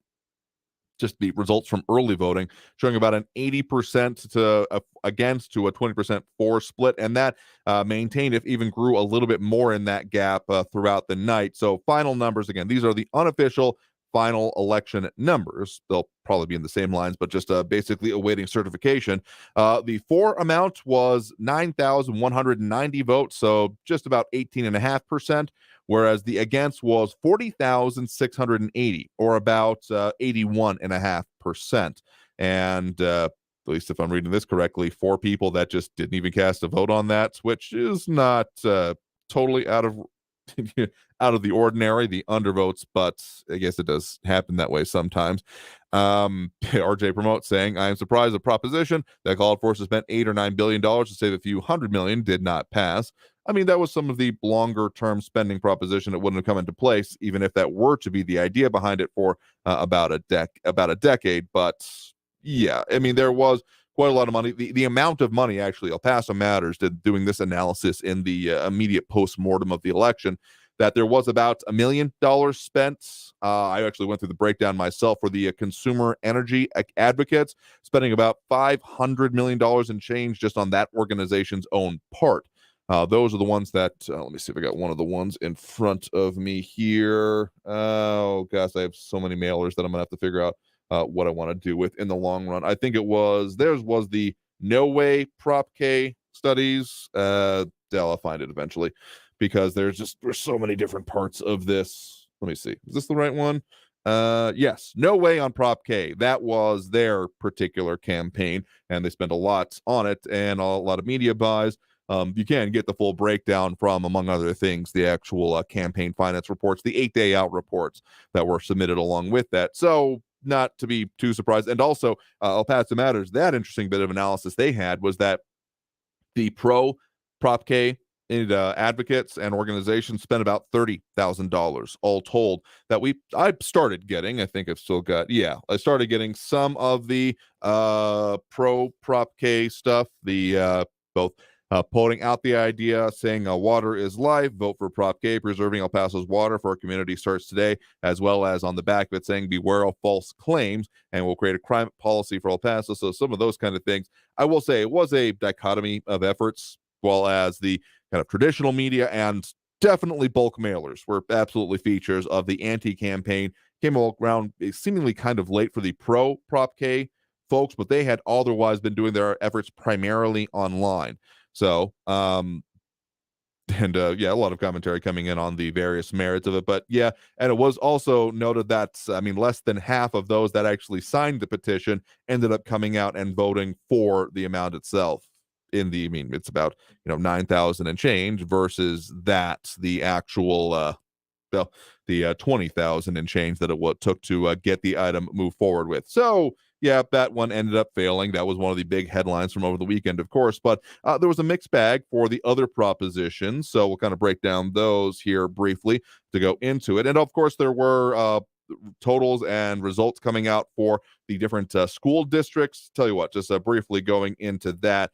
[SPEAKER 1] just the results from early voting, showing about an 80% against to a 20% for split, and that maintained, if even grew a little bit more in that gap throughout the night. So final numbers, again, these are the unofficial final election numbers. They'll probably be in the same lines, but just basically awaiting certification. The for amount was 9,190 votes, so just about 18.5%. Whereas the against was 40,680, or about 81.5%. And at least if I'm reading this correctly, 4 people that just didn't even cast a vote on that, which is not totally out of the ordinary, the undervotes, but I guess it does happen that way sometimes. RJ Promote saying, I am surprised the proposition that called for to spend $8 or $9 billion to save a few $100 million did not pass. I mean, that was some of the longer term spending proposition that wouldn't have come into place, even if that were to be the idea behind it for about a decade. But yeah, I mean, there was quite a lot of money. The amount of money, actually, El Paso Matters did doing this analysis in the immediate post-mortem of the election, that there was about $1 million spent. I actually went through the breakdown myself for the Consumer Energy Advocates, spending about $500 million in change just on that organization's own part. Those are the ones that, let me see if I got one of the ones in front of me here. Oh, gosh, I have so many mailers that I'm going to have to figure out what I want to do with in the long run. I think theirs was the No Way Prop K studies. I'll find it eventually because there's so many different parts of this. Let me see. Is this the right one? Yes, no way on Prop K. That was their particular campaign, and they spent a lot on it and a lot of media buys. You can get the full breakdown from, among other things, the actual campaign finance reports, the 8-day out reports that were submitted along with that. So not to be too surprised. And also, El Paso Matters, that interesting bit of analysis they had was that the pro Prop K advocates and organizations spent about $30,000 all told that I started getting. I think I've still got, I started getting some of the pro Prop K stuff, the both putting out the idea, saying water is life, vote for Prop K, preserving El Paso's water for our community starts today, as well as on the back of it saying beware of false claims and we'll create a climate policy for El Paso. So some of those kind of things. I will say it was a dichotomy of efforts, as well as the kind of traditional media and definitely bulk mailers were absolutely features of the anti-campaign. Came around seemingly kind of late for the pro Prop K folks, but they had otherwise been doing their efforts primarily online. So, a lot of commentary coming in on the various merits of it. But yeah, and it was also noted that, less than half of those that actually signed the petition ended up coming out and voting for the amount itself. It's about 9,000 and change versus the actual the 20,000 and change that it took to get the item moved forward with. So yeah, that one ended up failing. That was one of the big headlines from over the weekend, of course. But there was a mixed bag for the other propositions. So we'll kind of break down those here briefly to go into it. And of course, there were totals and results coming out for the different school districts. Tell you what, just briefly going into that.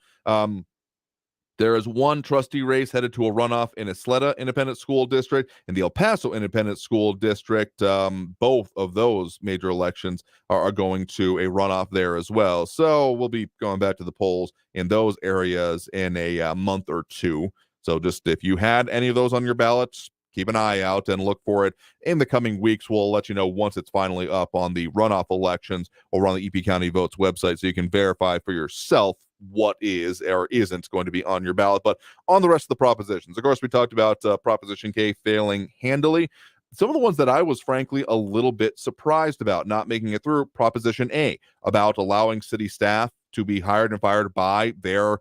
[SPEAKER 1] There is one trustee race headed to a runoff in Isleta Independent School District and the El Paso Independent School District. Both of those major elections are going to a runoff there as well. So we'll be going back to the polls in those areas in a month or two. So just if you had any of those on your ballots, keep an eye out and look for it in the coming weeks. We'll let you know once it's finally up on the runoff elections or on the EP County Votes website so you can verify for yourself what is or isn't going to be on your ballot. But on the rest of the propositions, of course, we talked about Proposition K failing handily. Some of the ones that I was frankly a little bit surprised about not making it through, Proposition A, about allowing city staff to be hired and fired by their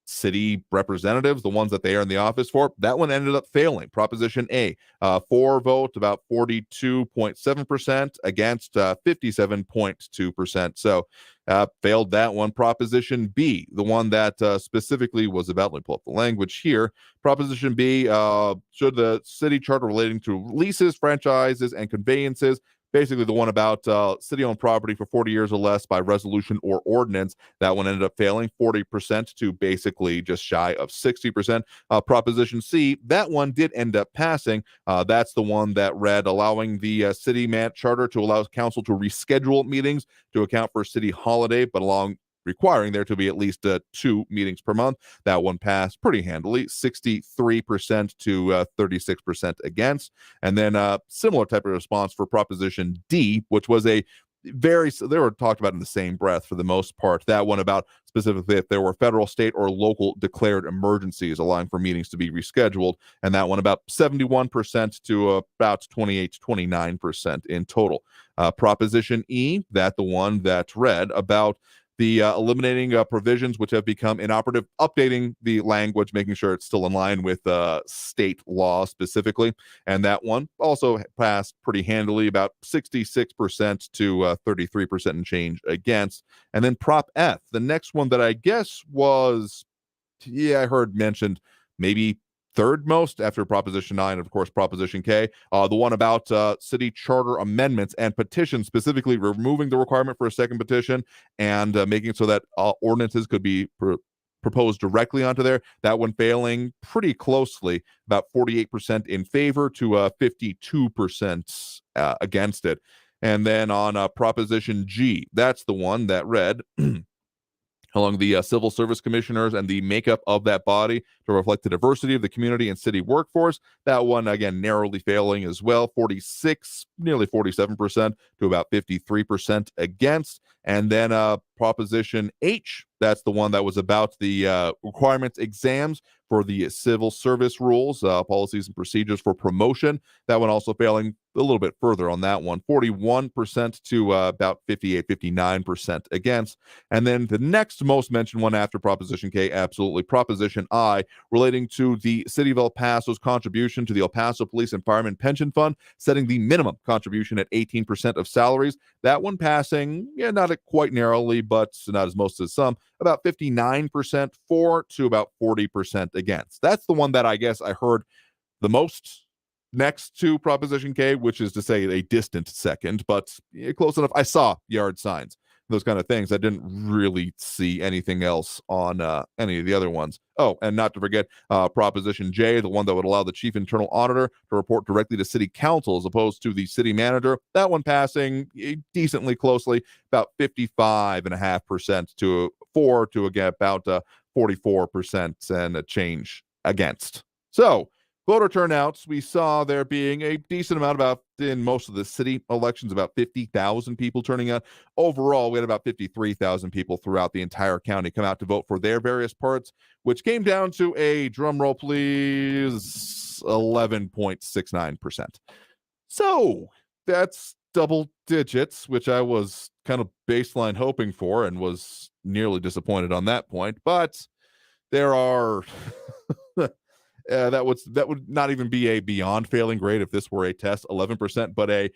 [SPEAKER 1] city representatives, the ones that they are in the office for. That one ended up failing. Proposition A, for vote, about 42.7% against 57.2%. So failed that one. Proposition B, the one that specifically was about, let me pull up the language here. Proposition B, should the city charter relating to leases, franchises, and conveyances, basically the one about city-owned property for 40 years or less by resolution or ordinance. That one ended up failing 40% to basically just shy of 60%. Proposition C, that one did end up passing. That's the one that read allowing the city charter to allow council to reschedule meetings to account for city holiday, but requiring there to be at least 2 meetings per month. That one passed pretty handily, 63% to 36% against. And then similar type of response for Proposition D, which was they were talked about in the same breath for the most part. That one about specifically if there were federal, state, or local declared emergencies allowing for meetings to be rescheduled. And that one about 71% to about 28 to 29% in total. Proposition E, that the one that read about the eliminating provisions which have become inoperative, updating the language, making sure it's still in line with state law specifically. And that one also passed pretty handily, about 66% to 33% and change against. And then Prop F, the next one that I guess was, I heard mentioned maybe third most after Proposition 9, of course, Proposition K, the one about city charter amendments and petitions, specifically removing the requirement for a second petition and making it so that ordinances could be proposed directly onto there. That one failing pretty closely, about 48% in favor to 52% against it. And then on Proposition G, that's the one that read along the civil service commissioners and the makeup of that body to reflect the diversity of the community and city workforce. That one, again, narrowly failing as well, 46, nearly 47% to about 53% against. And then Proposition H, that's the one that was about the requirements exams for the civil service rules, policies and procedures for promotion. That one also failing a little bit further on that one, 41% to about 58, 59% against. And then the next most mentioned one after Proposition K, absolutely, Proposition I, relating to the City of El Paso's contribution to the El Paso Police and Firemen Pension Fund, setting the minimum contribution at 18% of salaries. That one passing, not quite narrowly, but not as most as some, about 59% for to about 40% against. That's the one that I guess I heard the most next to Proposition K, which is to say a distant second, but close enough. I saw yard signs, those kind of things. I didn't really see anything else on any of the other ones. Oh, and not to forget Proposition J, the one that would allow the chief internal auditor to report directly to city council as opposed to the city manager. That one passing decently closely, about 55.5% to again about 44% and a change against. So voter turnouts, we saw there being a decent amount, about in most of the city elections, about 50,000 people turning out. Overall, we had about 53,000 people throughout the entire county come out to vote for their various parts, which came down to a, drum roll please, 11.69%. So that's double digits, which I was kind of baseline hoping for and was nearly disappointed on that point. But there are... that would not even be a beyond failing grade if this were a test, 11%, but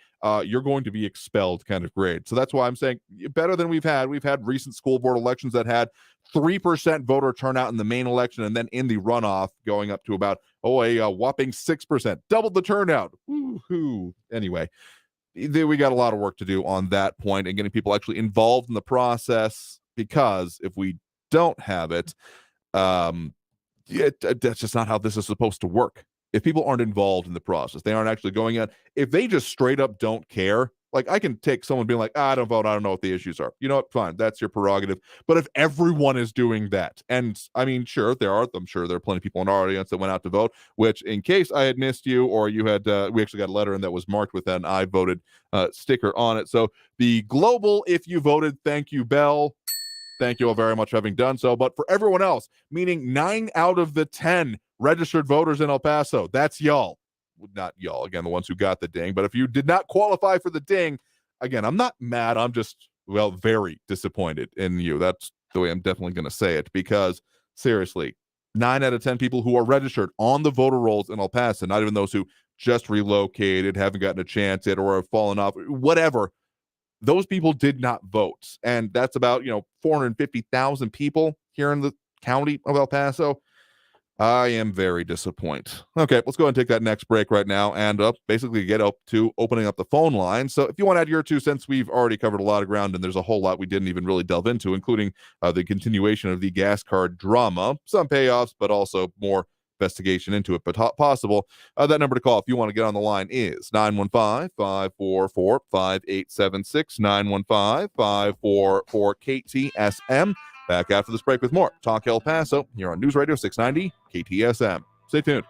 [SPEAKER 1] you're going to be expelled kind of grade. So that's why I'm saying better than we've had. We've had recent school board elections that had 3% voter turnout in the main election, and then in the runoff going up to about a whopping 6%, doubled the turnout. Woo-hoo. Anyway, we got a lot of work to do on that point and getting people actually involved in the process, because if we don't have it, that's just not how this is supposed to work. If people aren't involved in the process, they aren't actually going out. If they just straight up don't care, like I can take someone being like, I don't vote, I don't know what the issues are. You know what? Fine, that's your prerogative. But if everyone is doing that, and I mean, sure, I'm sure there are plenty of people in our audience that went out to vote, which in case I had missed you or you had, we actually got a letter in that was marked with an I voted sticker on it. So the global, if you voted, thank you, bell. Thank you all very much for having done so. But for everyone else, meaning 9 out of the 10 registered voters in El Paso, that's y'all. Not y'all, again, the ones who got the ding. But if you did not qualify for the ding, again, I'm not mad. I'm just, very disappointed in you. That's the way I'm definitely going to say it. Because, seriously, 9 out of 10 people who are registered on the voter rolls in El Paso, not even those who just relocated, haven't gotten a chance yet, or have fallen off, whatever, those people did not vote. And that's about, 450,000 people here in the county of El Paso. I am very disappointed. Okay, let's go ahead and take that next break right now and basically get up to opening up the phone line. So if you want to add your 2 cents, we've already covered a lot of ground, and there's a whole lot we didn't even really delve into, including the continuation of the gas card drama, some payoffs, but also more investigation into it, but possible. That number to call if you want to get on the line is 915-544-5876, 915-544-KTSM. Back after this break with more Talk El Paso here on News Radio 690 KTSM. Stay tuned.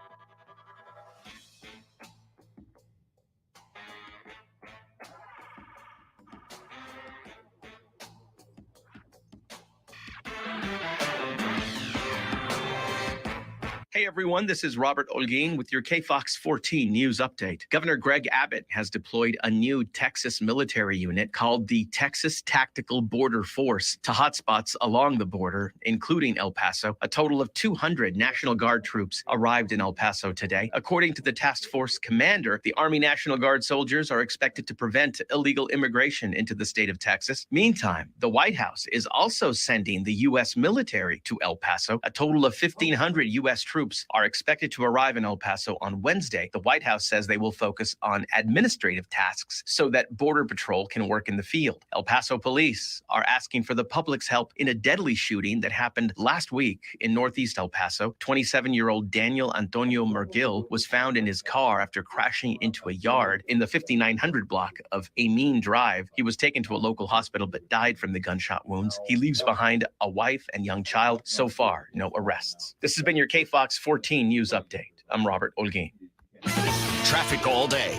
[SPEAKER 11] Hey everyone, this is Robert Olguin with your KFOX 14 news update. Governor Greg Abbott has deployed a new Texas military unit called the Texas Tactical Border Force to hotspots along the border, including El Paso. A total of 200 National Guard troops arrived in El Paso today. According to the task force commander, the Army National Guard soldiers are expected to prevent illegal immigration into the state of Texas. Meantime, the White House is also sending the U.S. military to El Paso. A total of 1,500 U.S. troops are expected to arrive in El Paso on Wednesday. The White House says they will focus on administrative tasks so that Border Patrol can work in the field. El Paso police are asking for the public's help in a deadly shooting that happened last week in Northeast El Paso. 27-year-old Daniel Antonio Mergil was found in his car after crashing into a yard in the 5900 block of Amin Drive. He was taken to a local hospital but died from the gunshot wounds. He leaves behind a wife and young child. So far, no arrests. This has been your KFOX 14 news update. I'm Robert Olguin.
[SPEAKER 3] Traffic all day.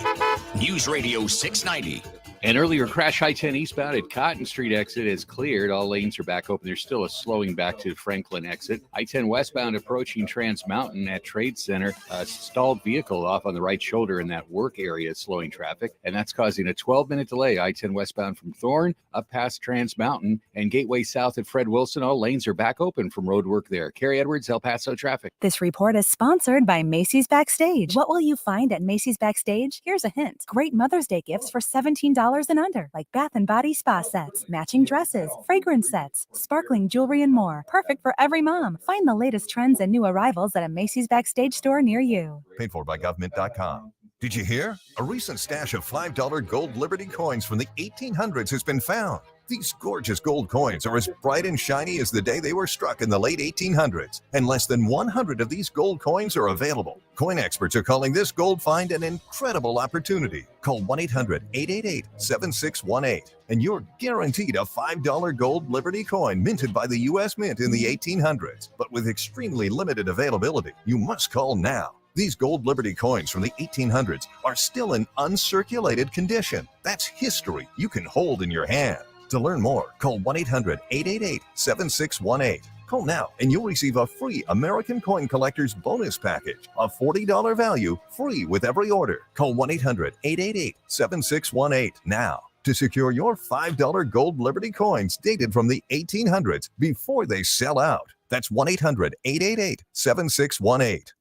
[SPEAKER 3] News Radio 690
[SPEAKER 4] An earlier crash I-10 eastbound at Cotton Street exit is cleared. All lanes are back open. There's still a slowing back to Franklin exit. I-10 westbound approaching Trans Mountain at Trade Center. A stalled vehicle off on the right shoulder in that work area slowing traffic, and that's causing a 12-minute delay. I-10 westbound from Thorne up past Trans Mountain and Gateway south at Fred Wilson. All lanes are back open from road work there. Carrie Edwards, El Paso traffic.
[SPEAKER 16] This report is sponsored by Macy's Backstage. What will you find at Macy's Backstage? Here's a hint. Great Mother's Day gifts for $17 and under, like bath and body spa sets, matching dresses, fragrance sets, sparkling jewelry, and more. Perfect for every mom. Find the latest trends and new arrivals at a Macy's Backstage store near you.
[SPEAKER 17] Paid for by government.com. Did you hear? A recent stash of $5 gold Liberty coins from the 1800s has been found. These gorgeous gold coins are as bright and shiny as the day they were struck in the late 1800s, and less than 100 of these gold coins are available. Coin experts are calling this gold find an incredible opportunity. Call 1-800-888-7618, and you're guaranteed a $5 gold Liberty coin minted by the U.S. Mint in the 1800s, but with extremely limited availability. You must call now. These gold Liberty coins from the 1800s are still in uncirculated condition. That's history you can hold in your hand. To learn more, call 1-800-888-7618. Call now and you'll receive a free American Coin Collector's bonus package, a $40 value, free with every order. Call 1-800-888-7618 now to secure your $5 gold Liberty coins dated from the 1800s before they sell out. That's 1-800-888-7618.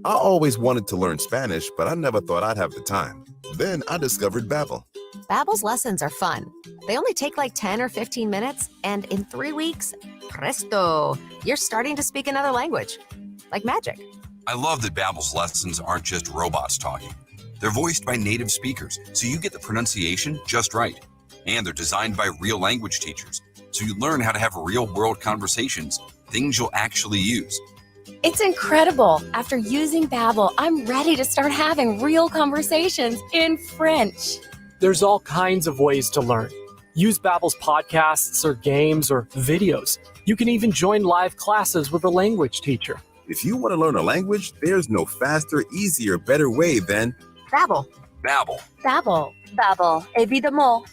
[SPEAKER 18] I always wanted to learn Spanish, but I never thought I'd have the time. Then I discovered Babbel.
[SPEAKER 19] Babbel's lessons are fun. They only take like 10 or 15 minutes, and in 3 weeks, presto, you're starting to speak another language. Like magic.
[SPEAKER 20] I love that Babbel's lessons aren't just robots talking. They're voiced by native speakers, so you get the pronunciation just right. And they're designed by real language teachers, so you learn how to have real-world conversations, things you'll actually use.
[SPEAKER 21] It's incredible. After using Babbel, I'm ready to start having real conversations in French.
[SPEAKER 22] There's all kinds of ways to learn. Use Babbel's podcasts or games or videos. You can even join live classes with a language teacher.
[SPEAKER 18] If you want to learn a language, there's no faster, easier, better way than
[SPEAKER 21] Babbel.
[SPEAKER 20] Babbel.
[SPEAKER 21] Babbel.
[SPEAKER 23] Babbel, évidemment.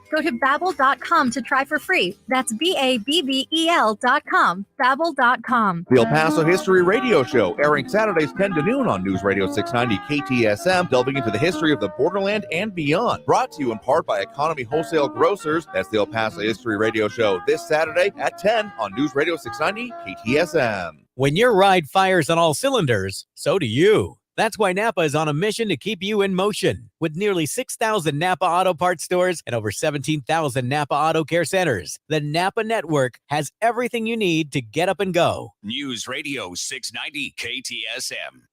[SPEAKER 23] Go to Babbel.com to try for free. That's Babbel.com. Babbel.com.
[SPEAKER 1] The El Paso History Radio Show, airing Saturdays 10 to noon on News Radio 690 KTSM, delving into the history of the borderland and beyond. Brought to you in part by Economy Wholesale Grocers. That's the El Paso History Radio Show this Saturday at 10 on News Radio 690 KTSM.
[SPEAKER 5] When your ride fires on all cylinders, so do you. That's why Napa is on a mission to keep you in motion. With nearly 6,000 Napa Auto Parts stores and over 17,000 Napa Auto Care Centers, the Napa Network has everything you need to get up and go.
[SPEAKER 3] News Radio 690 KTSM.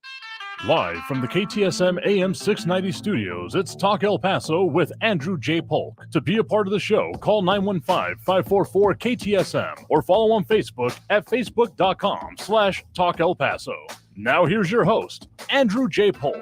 [SPEAKER 2] Live from the KTSM AM 690 studios, it's Talk El Paso with Andrew J. Polk. To be a part of the show, call 915-544-KTSM or follow on Facebook at facebook.com/Talk El Paso. Now here's your host, Andrew J. Polk.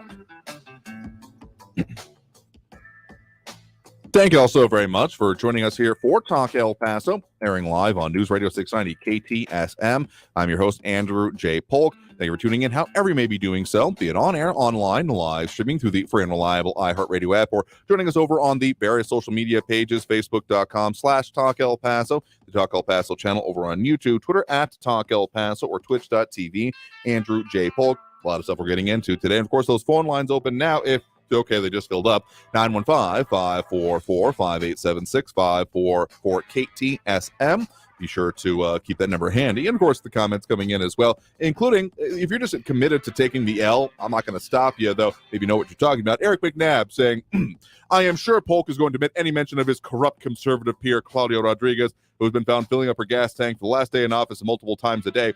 [SPEAKER 1] Thank you all so very much for joining us here for Talk El Paso, airing live on News Radio 690 KTSM. I'm your host, Andrew J. Polk. Thank you for tuning in, however you may be doing so, be it on air, online, live streaming through the free and reliable iHeartRadio app, or joining us over on the various social media pages, facebook.com/Talk El Paso, the Talk El Paso channel over on YouTube, Twitter at Talk El Paso, or twitch.tv, Andrew J. Polk. A lot of stuff we're getting into today. And of course, those phone lines open now if okay, they just filled up. 915-544-5876, 544-KTSM. Be sure to keep that number handy. And, of course, the comments coming in as well, including if you're just committed to taking the L, I'm not going to stop you, though, if you know what you're talking about. Eric McNabb saying, I am sure Polk is going to make any mention of his corrupt conservative peer, Claudio Rodriguez, who has been found filling up her gas tank for the last day in office multiple times a day.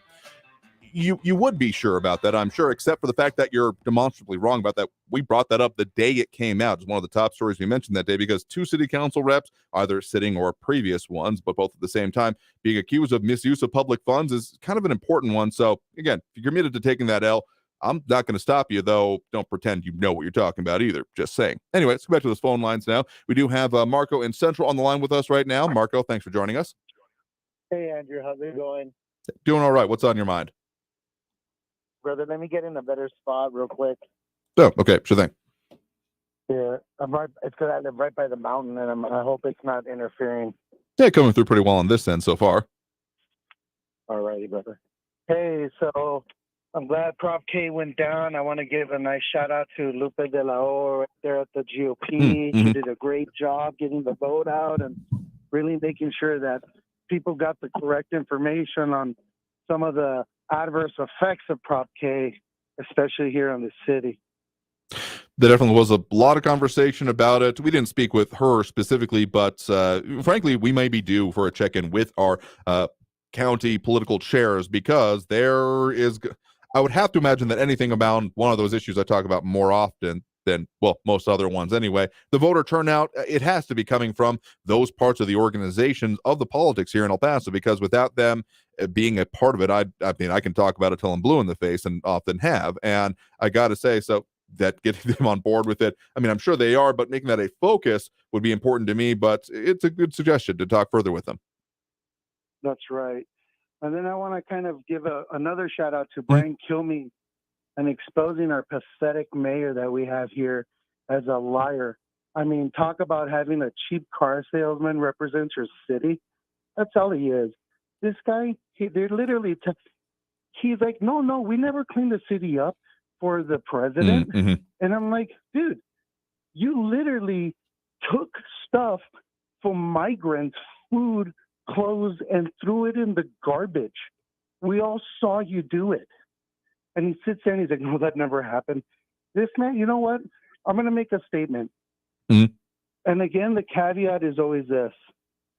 [SPEAKER 1] You would be sure about that, I'm sure, except for the fact that you're demonstrably wrong about that. We brought that up the day it came out. It's one of the top stories we mentioned that day because two city council reps, either sitting or previous ones, but both at the same time, being accused of misuse of public funds is kind of an important one. So, again, if you're committed to taking that L, I'm not going to stop you, though. Don't pretend you know what you're talking about either. Just saying. Anyway, let's go back to those phone lines now. We do have Marco in Central on the line with us right now. Marco, thanks for joining us.
[SPEAKER 24] Hey, Andrew. How's it going?
[SPEAKER 1] Doing all right. What's on your mind?
[SPEAKER 24] Brother, let me get in a better spot real quick.
[SPEAKER 1] Oh, okay. Sure thing.
[SPEAKER 24] Yeah, I'm right. It's because I live right by the mountain, and I hope it's not interfering.
[SPEAKER 1] Yeah, coming through pretty well on this end so far.
[SPEAKER 24] All righty, brother. Hey, so I'm glad Prop K went down. I want to give a nice shout out to Lupe de la O right there at the GOP. He did a great job getting the vote out and really making sure that people got the correct information on some of the adverse effects of Prop K, especially here in the city.
[SPEAKER 1] There definitely was a lot of conversation about it. We didn't speak with her specifically, but frankly, we may be due for a check-in with our county political chairs, because there is, I would have to imagine that anything about one of those issues I talk about more often than, well, most other ones anyway, the voter turnout, it has to be coming from those parts of the organizations of the politics here in El Paso, because without them being a part of it, I mean, I can talk about it till I'm blue in the face, and often have, and I got to say, so that getting them on board with it, I mean, I'm sure they are, but making that a focus would be important to me, but it's a good suggestion to talk further with them.
[SPEAKER 24] That's right. And then I want to kind of give another shout out to Brian Kilmeade and exposing our pathetic mayor that we have here as a liar. I mean, talk about having a cheap car salesman represent your city. That's all he is. This guy, they're literally, he's like, no, we never cleaned the city up for the president. And I'm like, dude, you literally took stuff from migrants, food, clothes, and threw it in the garbage. We all saw you do it. And he sits there and he's like, no, that never happened. This man, you know what? I'm going to make a statement. And again, the caveat is always this.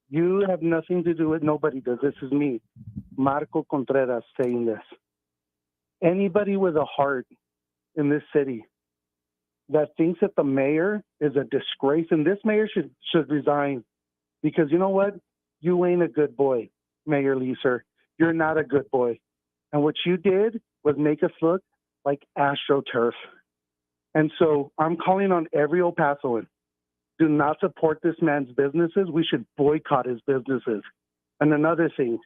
[SPEAKER 24] You have nothing to do with, nobody does. This is me, Marco Contreras, saying this. Anybody with a heart in this city that thinks that the mayor is a disgrace, and this mayor should resign, because you know what? You ain't a good boy, Mayor Leeser. You're not a good boy. And what you did was make us look like AstroTurf. And so I'm calling on every El Pasoan. Do not support this man's businesses. We should boycott his businesses. And another thing,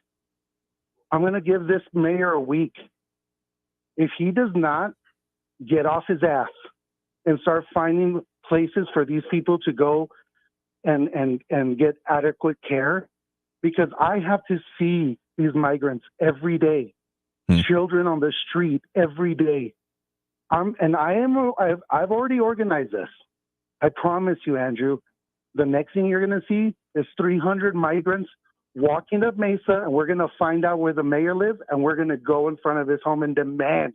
[SPEAKER 24] I'm going to give this mayor a week. If he does not get off his ass and start finding places for these people to go and get adequate care, because I have to see these migrants every day, children on the street every day. I've already organized this. I promise you, Andrew, the next thing you're going to see is 300 migrants walking up Mesa, and we're going to find out where the mayor lives, and we're going to go in front of his home and demand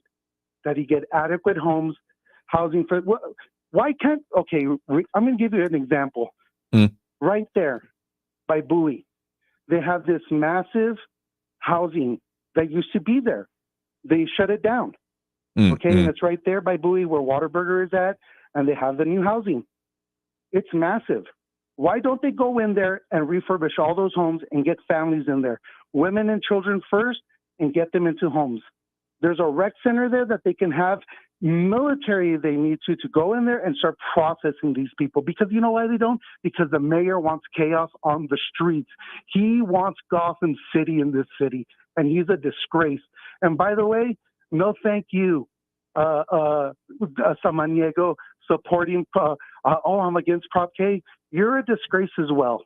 [SPEAKER 24] that he get adequate homes, housing for. Why can't? Okay, I'm going to give you an example. Right there, by Bowie, they have this massive housing that used to be there. They shut it down. Okay, and it's right there by Bowie where Whataburger is at, and they have the new housing. It's massive. Why don't they go in there and refurbish all those homes and get families in there, women and children first, and get them into homes? There's a rec center there that they can have military they need to go in there and start processing these people. Because you know why they don't? Because the mayor wants chaos on the streets. He wants Gotham City in this city, and he's a disgrace. And by the way, no thank you, Samaniego, supporting, I'm against Prop K. You're a disgrace as well.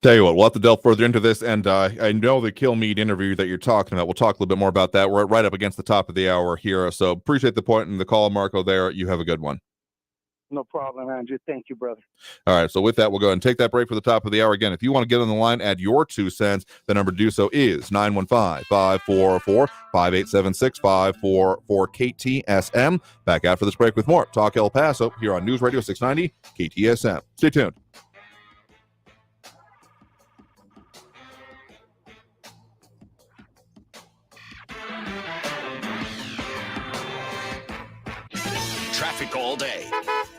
[SPEAKER 1] Tell you what, we'll have to delve further into this, and I know the Kilmeade interview that you're talking about. We'll talk a little bit more about that. We're right up against the top of the hour here, so appreciate the point and the call, Marco, there. You have a good one.
[SPEAKER 24] No problem, Andrew. Thank you, brother.
[SPEAKER 1] All right, so with that, we'll go ahead and take that break for the top of the hour. Again, if you want to get on the line, add your 2 cents. The number to do so is 915-544-5876-544-KTSM. Back after this break with more Talk El Paso here on News Radio 690 KTSM. Stay tuned.
[SPEAKER 3] Traffic all day.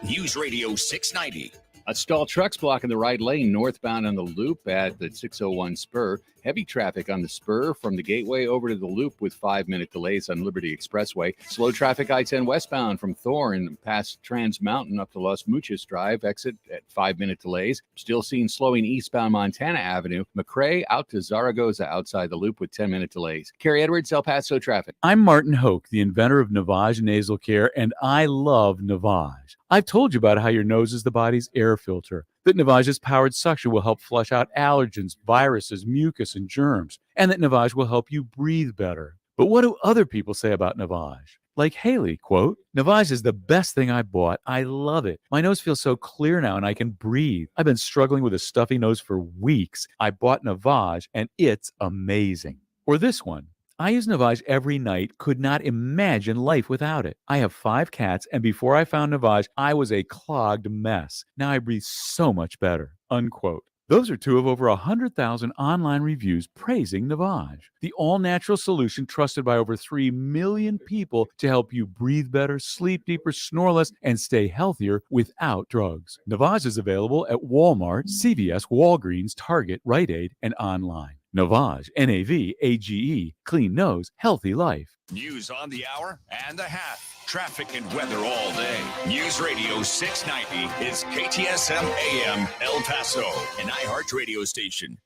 [SPEAKER 3] News Radio 690.
[SPEAKER 4] A stalled truck's blocking the right lane northbound on the loop at the 601 spur. Heavy traffic on the spur from the Gateway over to the Loop with 5-minute delays on Liberty Expressway. Slow traffic I-10 westbound from Thorne past Trans Mountain up to Las Muchas Drive. Exit at 5-minute delays. Still seeing slowing eastbound Montana Avenue. McRae out to Zaragoza outside the Loop with 10-minute delays. Kerry Edwards, El Paso traffic.
[SPEAKER 6] I'm Martin Hoke, the inventor of Navage Nasal Care, and I love Navage. I've told you about how your nose is the body's air filter, that Navage's powered suction will help flush out allergens, viruses, mucus, and germs, and that Navage will help you breathe better. But what do other people say about Navage? Like Haley, quote, Navage is the best thing I bought. I love it. My nose feels so clear now and I can breathe. I've been struggling with a stuffy nose for weeks. I bought Navage and it's amazing. Or this one. I use Navage every night, could not imagine life without it. I have 5 cats, and before I found Navage, I was a clogged mess. Now I breathe so much better, unquote. Those are 2 of over 100,000 online reviews praising Navage, the all-natural solution trusted by over 3 million people to help you breathe better, sleep deeper, snore less, and stay healthier without drugs. Navage is available at Walmart, CVS, Walgreens, Target, Rite Aid, and online. Navage, N-A-V-A-G-E, clean nose, healthy life.
[SPEAKER 3] News on the hour and a half. Traffic and weather all day. News Radio 690 is KTSM AM El Paso, an iHeart radio station.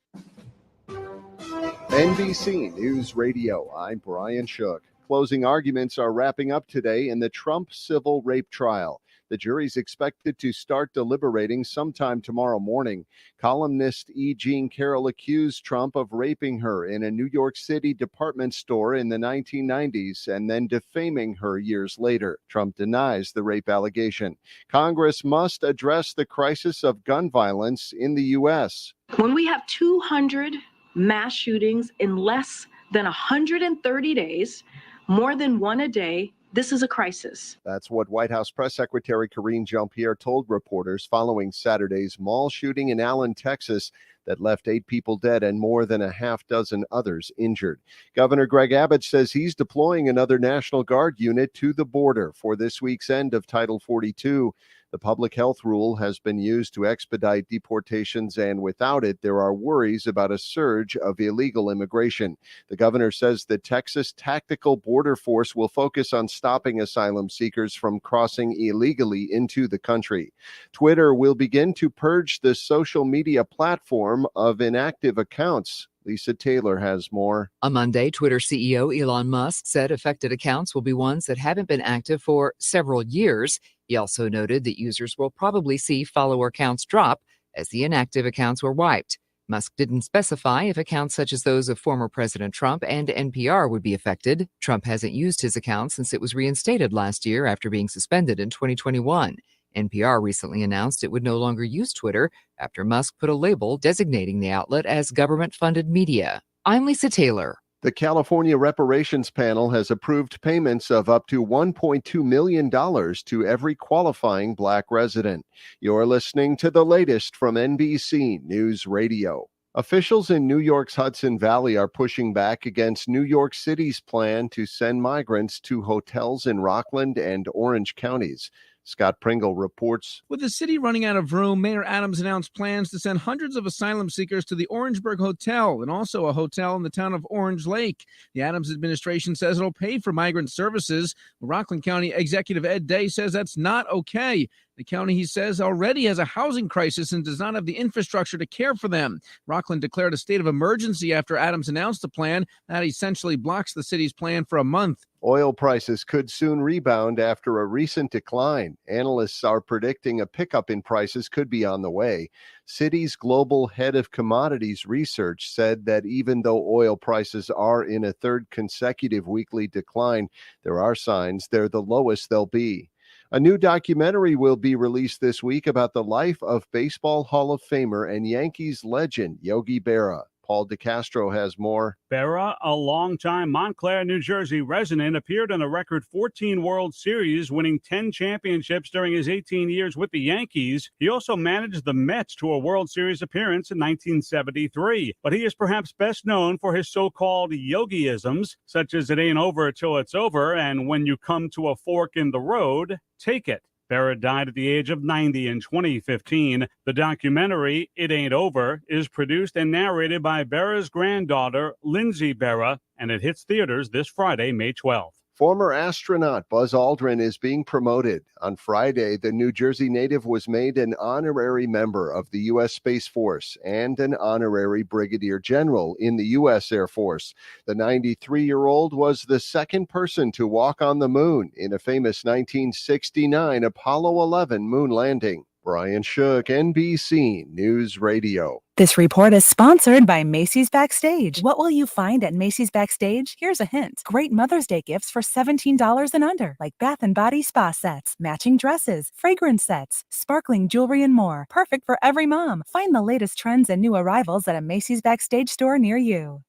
[SPEAKER 7] NBC News Radio, I'm Brian Shook. Closing arguments are wrapping up today in the Trump civil rape trial. The jury's expected to start deliberating sometime tomorrow morning. Columnist E. Jean Carroll accused Trump of raping her in a New York City department store in the 1990s and then defaming her years later. Trump denies the rape allegation. Congress must address the crisis of gun violence in the U.S.
[SPEAKER 8] When we have 200 mass shootings in less than 130 days, more than one a day, this is a crisis.
[SPEAKER 7] That's what White House Press Secretary Karine Jean-Pierre told reporters following Saturday's mall shooting in Allen, Texas, that left 8 people dead and more than a half dozen others injured. Governor Greg Abbott says he's deploying another National Guard unit to the border for this week's end of Title 42. The public health rule has been used to expedite deportations, and without it, there are worries about a surge of illegal immigration. The governor says the Texas Tactical Border Force will focus on stopping asylum seekers from crossing illegally into the country. Twitter will begin to purge the social media platform of inactive accounts. Lisa Taylor has more.
[SPEAKER 9] On Monday, Twitter CEO Elon Musk said affected accounts will be ones that haven't been active for several years. He also noted that users will probably see follower counts drop as the inactive accounts were wiped. Musk didn't specify if accounts such as those of former President Trump and NPR would be affected. Trump hasn't used his account since it was reinstated last year after being suspended in 2021. NPR recently announced it would no longer use Twitter after Musk put a label designating the outlet as government-funded media. I'm Lisa Taylor.
[SPEAKER 7] The California Reparations Panel has approved payments of up to $1.2 million to every qualifying Black resident. You're listening to the latest from NBC News Radio. Officials in New York's Hudson Valley are pushing back against New York City's plan to send migrants to hotels in Rockland and Orange counties. Scott Pringle reports.
[SPEAKER 25] With the city running out of room, Mayor Adams announced plans to send hundreds of asylum seekers to the Orangeburg Hotel and also a hotel in the town of Orange Lake. The Adams administration says it'll pay for migrant services. Rockland County Executive Ed Day says that's not okay. The county, he says, already has a housing crisis and does not have the infrastructure to care for them. Rockland declared a state of emergency after Adams announced the plan. That essentially blocks the city's plan for a month.
[SPEAKER 7] Oil prices could soon rebound after a recent decline. Analysts are predicting a pickup in prices could be on the way. Citi's global head of commodities research said that even though oil prices are in a third consecutive weekly decline, there are signs they're the lowest they'll be. A new documentary will be released this week about the life of Baseball Hall of Famer and Yankees legend Yogi Berra. Paul DeCastro has more.
[SPEAKER 26] Berra, a longtime Montclair, New Jersey resident, appeared in a record 14 World Series, winning 10 championships during his 18 years with the Yankees. He also managed the Mets to a World Series appearance in 1973. But he is perhaps best known for his so-called yogiisms, such as "it ain't over till it's over," and "when you come to a fork in the road, take it." Berra died at the age of 90 in 2015. The documentary, It Ain't Over, is produced and narrated by Berra's granddaughter, Lindsay Berra, and it hits theaters this Friday, May 12th.
[SPEAKER 7] Former astronaut Buzz Aldrin is being promoted. On Friday, the New Jersey native was made an honorary member of the U.S. Space Force and an honorary brigadier general in the U.S. Air Force. The 93-year-old was the second person to walk on the moon in a famous 1969 Apollo 11 moon landing. Brian Shook, NBC News Radio.
[SPEAKER 16] This report is sponsored by Macy's Backstage. What will you find at Macy's Backstage? Here's a hint. Great Mother's Day gifts for $17 and under, like Bath & Body spa sets, matching dresses, fragrance sets, sparkling jewelry, and more. Perfect for every mom. Find the latest trends and new arrivals at a Macy's Backstage store near you.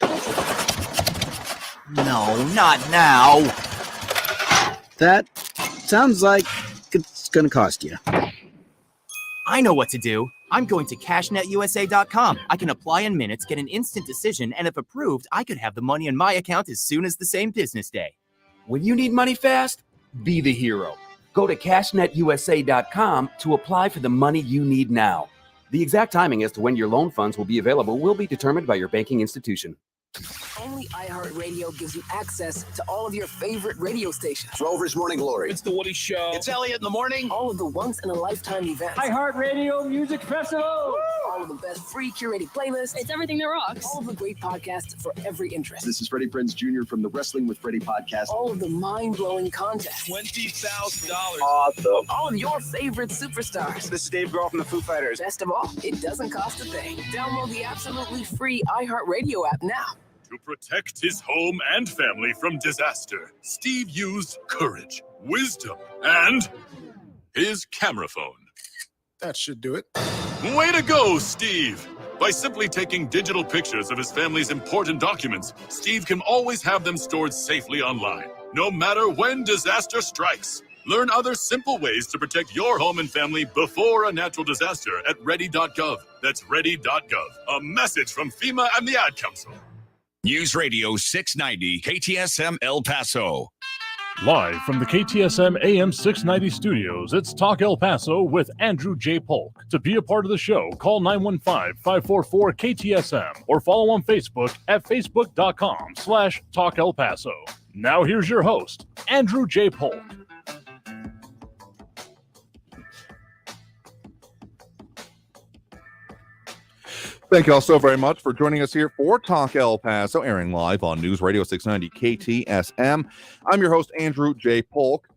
[SPEAKER 10] No, not now. That sounds like it's going to cost you.
[SPEAKER 11] I know what to do. I'm going to CashNetUSA.com. I can apply in minutes, get an instant decision, and if approved, I could have the money in my account as soon as the same business day.
[SPEAKER 12] When you need money fast, be the hero. Go to CashNetUSA.com to apply for the money you need now. The exact timing as to when your loan funds will be available will be determined by your banking institution.
[SPEAKER 13] Only iHeartRadio gives you access to all of your favorite radio stations.
[SPEAKER 14] Rover's Morning Glory.
[SPEAKER 13] It's The Woody Show.
[SPEAKER 14] It's Elliot in the Morning.
[SPEAKER 13] All of the once-in-a-lifetime events.
[SPEAKER 14] iHeartRadio Music Festival.
[SPEAKER 13] All of the best free curated playlists.
[SPEAKER 21] It's everything that rocks.
[SPEAKER 13] All of the great podcasts for every interest.
[SPEAKER 14] This is Freddie Prinze Jr. from the Wrestling with Freddie podcast.
[SPEAKER 13] All of the mind-blowing contests.
[SPEAKER 14] $20,000.
[SPEAKER 13] Awesome. All of your favorite superstars.
[SPEAKER 14] This is Dave Grohl from the Foo Fighters.
[SPEAKER 13] Best of all, it doesn't cost a thing. Download the absolutely free iHeartRadio app now.
[SPEAKER 15] To protect his home and family from disaster, Steve used courage, wisdom, and his camera phone.
[SPEAKER 14] That should do it.
[SPEAKER 15] Way to go, Steve! By simply taking digital pictures of his family's important documents, Steve can always have them stored safely online, no matter when disaster strikes. Learn other simple ways to protect your home and family before a natural disaster at ready.gov. That's ready.gov. A message from FEMA and the Ad Council.
[SPEAKER 3] News Radio 690 KTSM El Paso.
[SPEAKER 2] Live from the KTSM AM 690 studios, it's Talk El Paso with Andrew J. Polk. To be a part of the show, call 915-544-KTSM or follow on Facebook at facebook.com/Talk El Paso. Now here's your host, Andrew J. Polk.
[SPEAKER 1] Thank you all so very much for joining us here for Talk El Paso, airing live on News Radio 690 KTSM. I'm your host, Andrew J. Polk.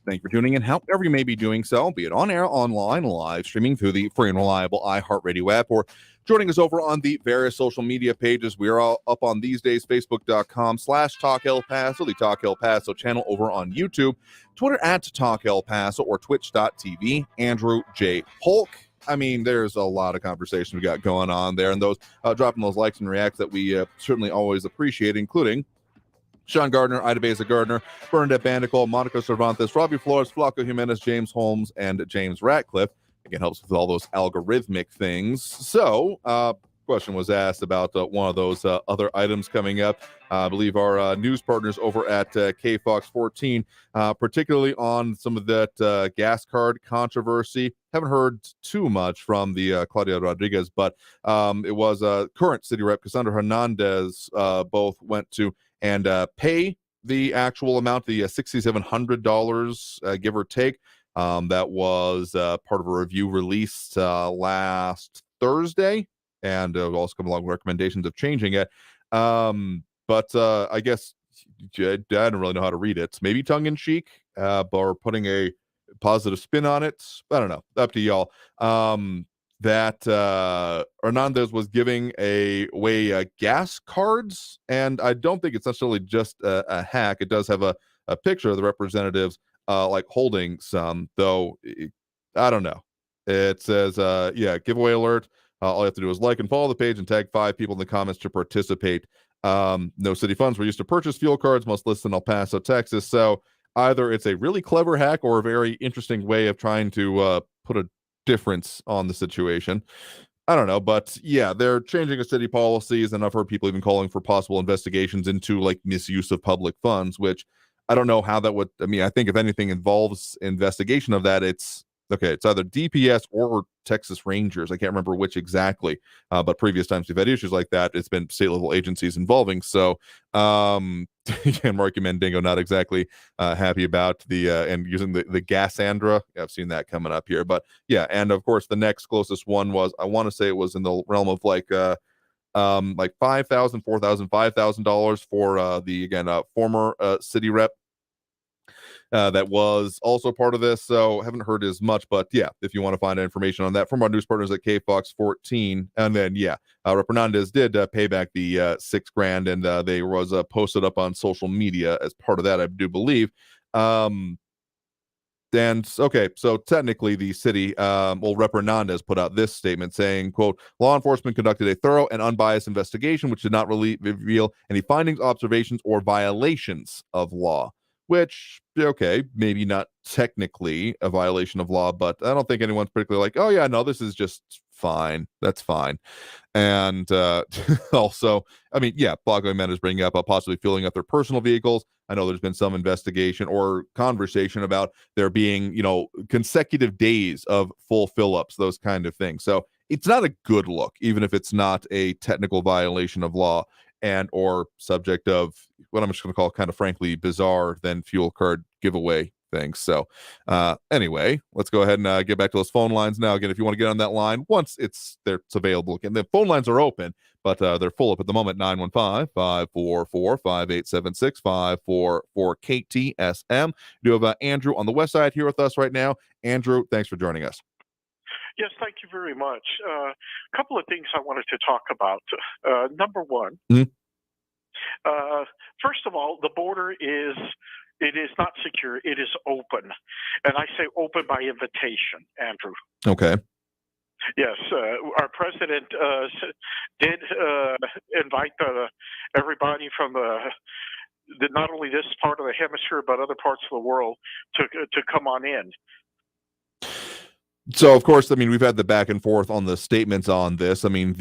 [SPEAKER 1] Thank you for tuning in, however you may be doing so, be it on air, online, live streaming through the free and reliable iHeartRadio app, or joining us over on the various social media pages. We are all up on these days, facebook.com/Talk El Paso, the Talk El Paso channel over on YouTube, Twitter at Talk El Paso, or twitch.tv, Andrew J. Polk. I mean, there's a lot of conversation we got going on there, and those dropping those likes and reacts that we certainly always appreciate, including Sean Gardner, Ida Beza Gardner, Bernadette Bandicoot, Monica Cervantes, Robbie Flores, Flaco Jimenez, James Holmes, and James Ratcliffe. Again, helps with all those algorithmic things. So, question was asked about one of those other items coming up. I believe our news partners over at KFOX 14, particularly on some of that gas card controversy. Haven't heard too much from the Claudia Rodriguez, but it was current city rep Cassandra Hernandez both went to and pay the actual amount, the $6,700, give or take. That was part of a review released last Thursday, and also come along with recommendations of changing it. But I guess I don't really know how to read it. Maybe tongue-in-cheek, or putting a positive spin on it. I don't know. Up to y'all. That Hernandez was giving away gas cards, and I don't think it's necessarily just a hack. It does have a picture of the representatives like holding some, though. I don't know. It says, giveaway alert. All you have to do is like and follow the page and tag 5 people in the comments to participate. No city funds were used to purchase fuel cards, must list in El Paso, Texas. So either it's a really clever hack or a very interesting way of trying to put a difference on the situation. I don't know, but yeah, they're changing the city policies, and I've heard people even calling for possible investigations into like misuse of public funds, which I don't know how that would. I mean, I think if anything involves investigation of that, it's okay. It's either DPS or Texas Rangers. I can't remember which exactly. But previous times we've had issues like that, it's been state level agencies involving. So, again, Marky Mandingo not exactly happy about the and using the Gassandra. I've seen that coming up here, but yeah, and of course the next closest one was, I want to say it was in the realm of like $5,000, $4,000, $5,000 for the again former city rep. That was also part of this, so haven't heard as much, but yeah, if you want to find information on that from our news partners at KFOX 14, and then yeah, Rep Hernandez did pay back the $6,000, and they was posted up on social media as part of that, I do believe. And okay, so technically the city, Rep Hernandez put out this statement saying, quote, law enforcement conducted a thorough and unbiased investigation which did not really reveal any findings, observations, or violations of law. Which, okay, maybe not technically a violation of law, but I don't think anyone's particularly like, oh yeah, no, this is just fine. That's fine. And also, I mean, yeah, Blanco Men is bringing up possibly filling up their personal vehicles. I know there's been some investigation or conversation about there being, consecutive days of full fill-ups, those kind of things. So it's not a good look, even if it's not a technical violation of law and or subject of what I'm just going to call kind of frankly bizarre than fuel card giveaway things. So anyway, let's go ahead and get back to those phone lines now. Again, if you want to get on that line, once it's available again, the phone lines are open, but they're full up at the moment. 915-544-5876, 544-KTSM. You have Andrew on the west side here with us right now. Andrew, thanks for joining us.
[SPEAKER 17] Yes, thank you very much. A couple of things I wanted to talk about. Number one, first of all, the border is not secure. It is open. And I say open by invitation, Andrew.
[SPEAKER 1] Okay.
[SPEAKER 17] Yes, our president did invite everybody from not only this part of the hemisphere, but other parts of the world to come on in.
[SPEAKER 1] So, of course, I mean, we've had the back and forth on the statements on this. I mean,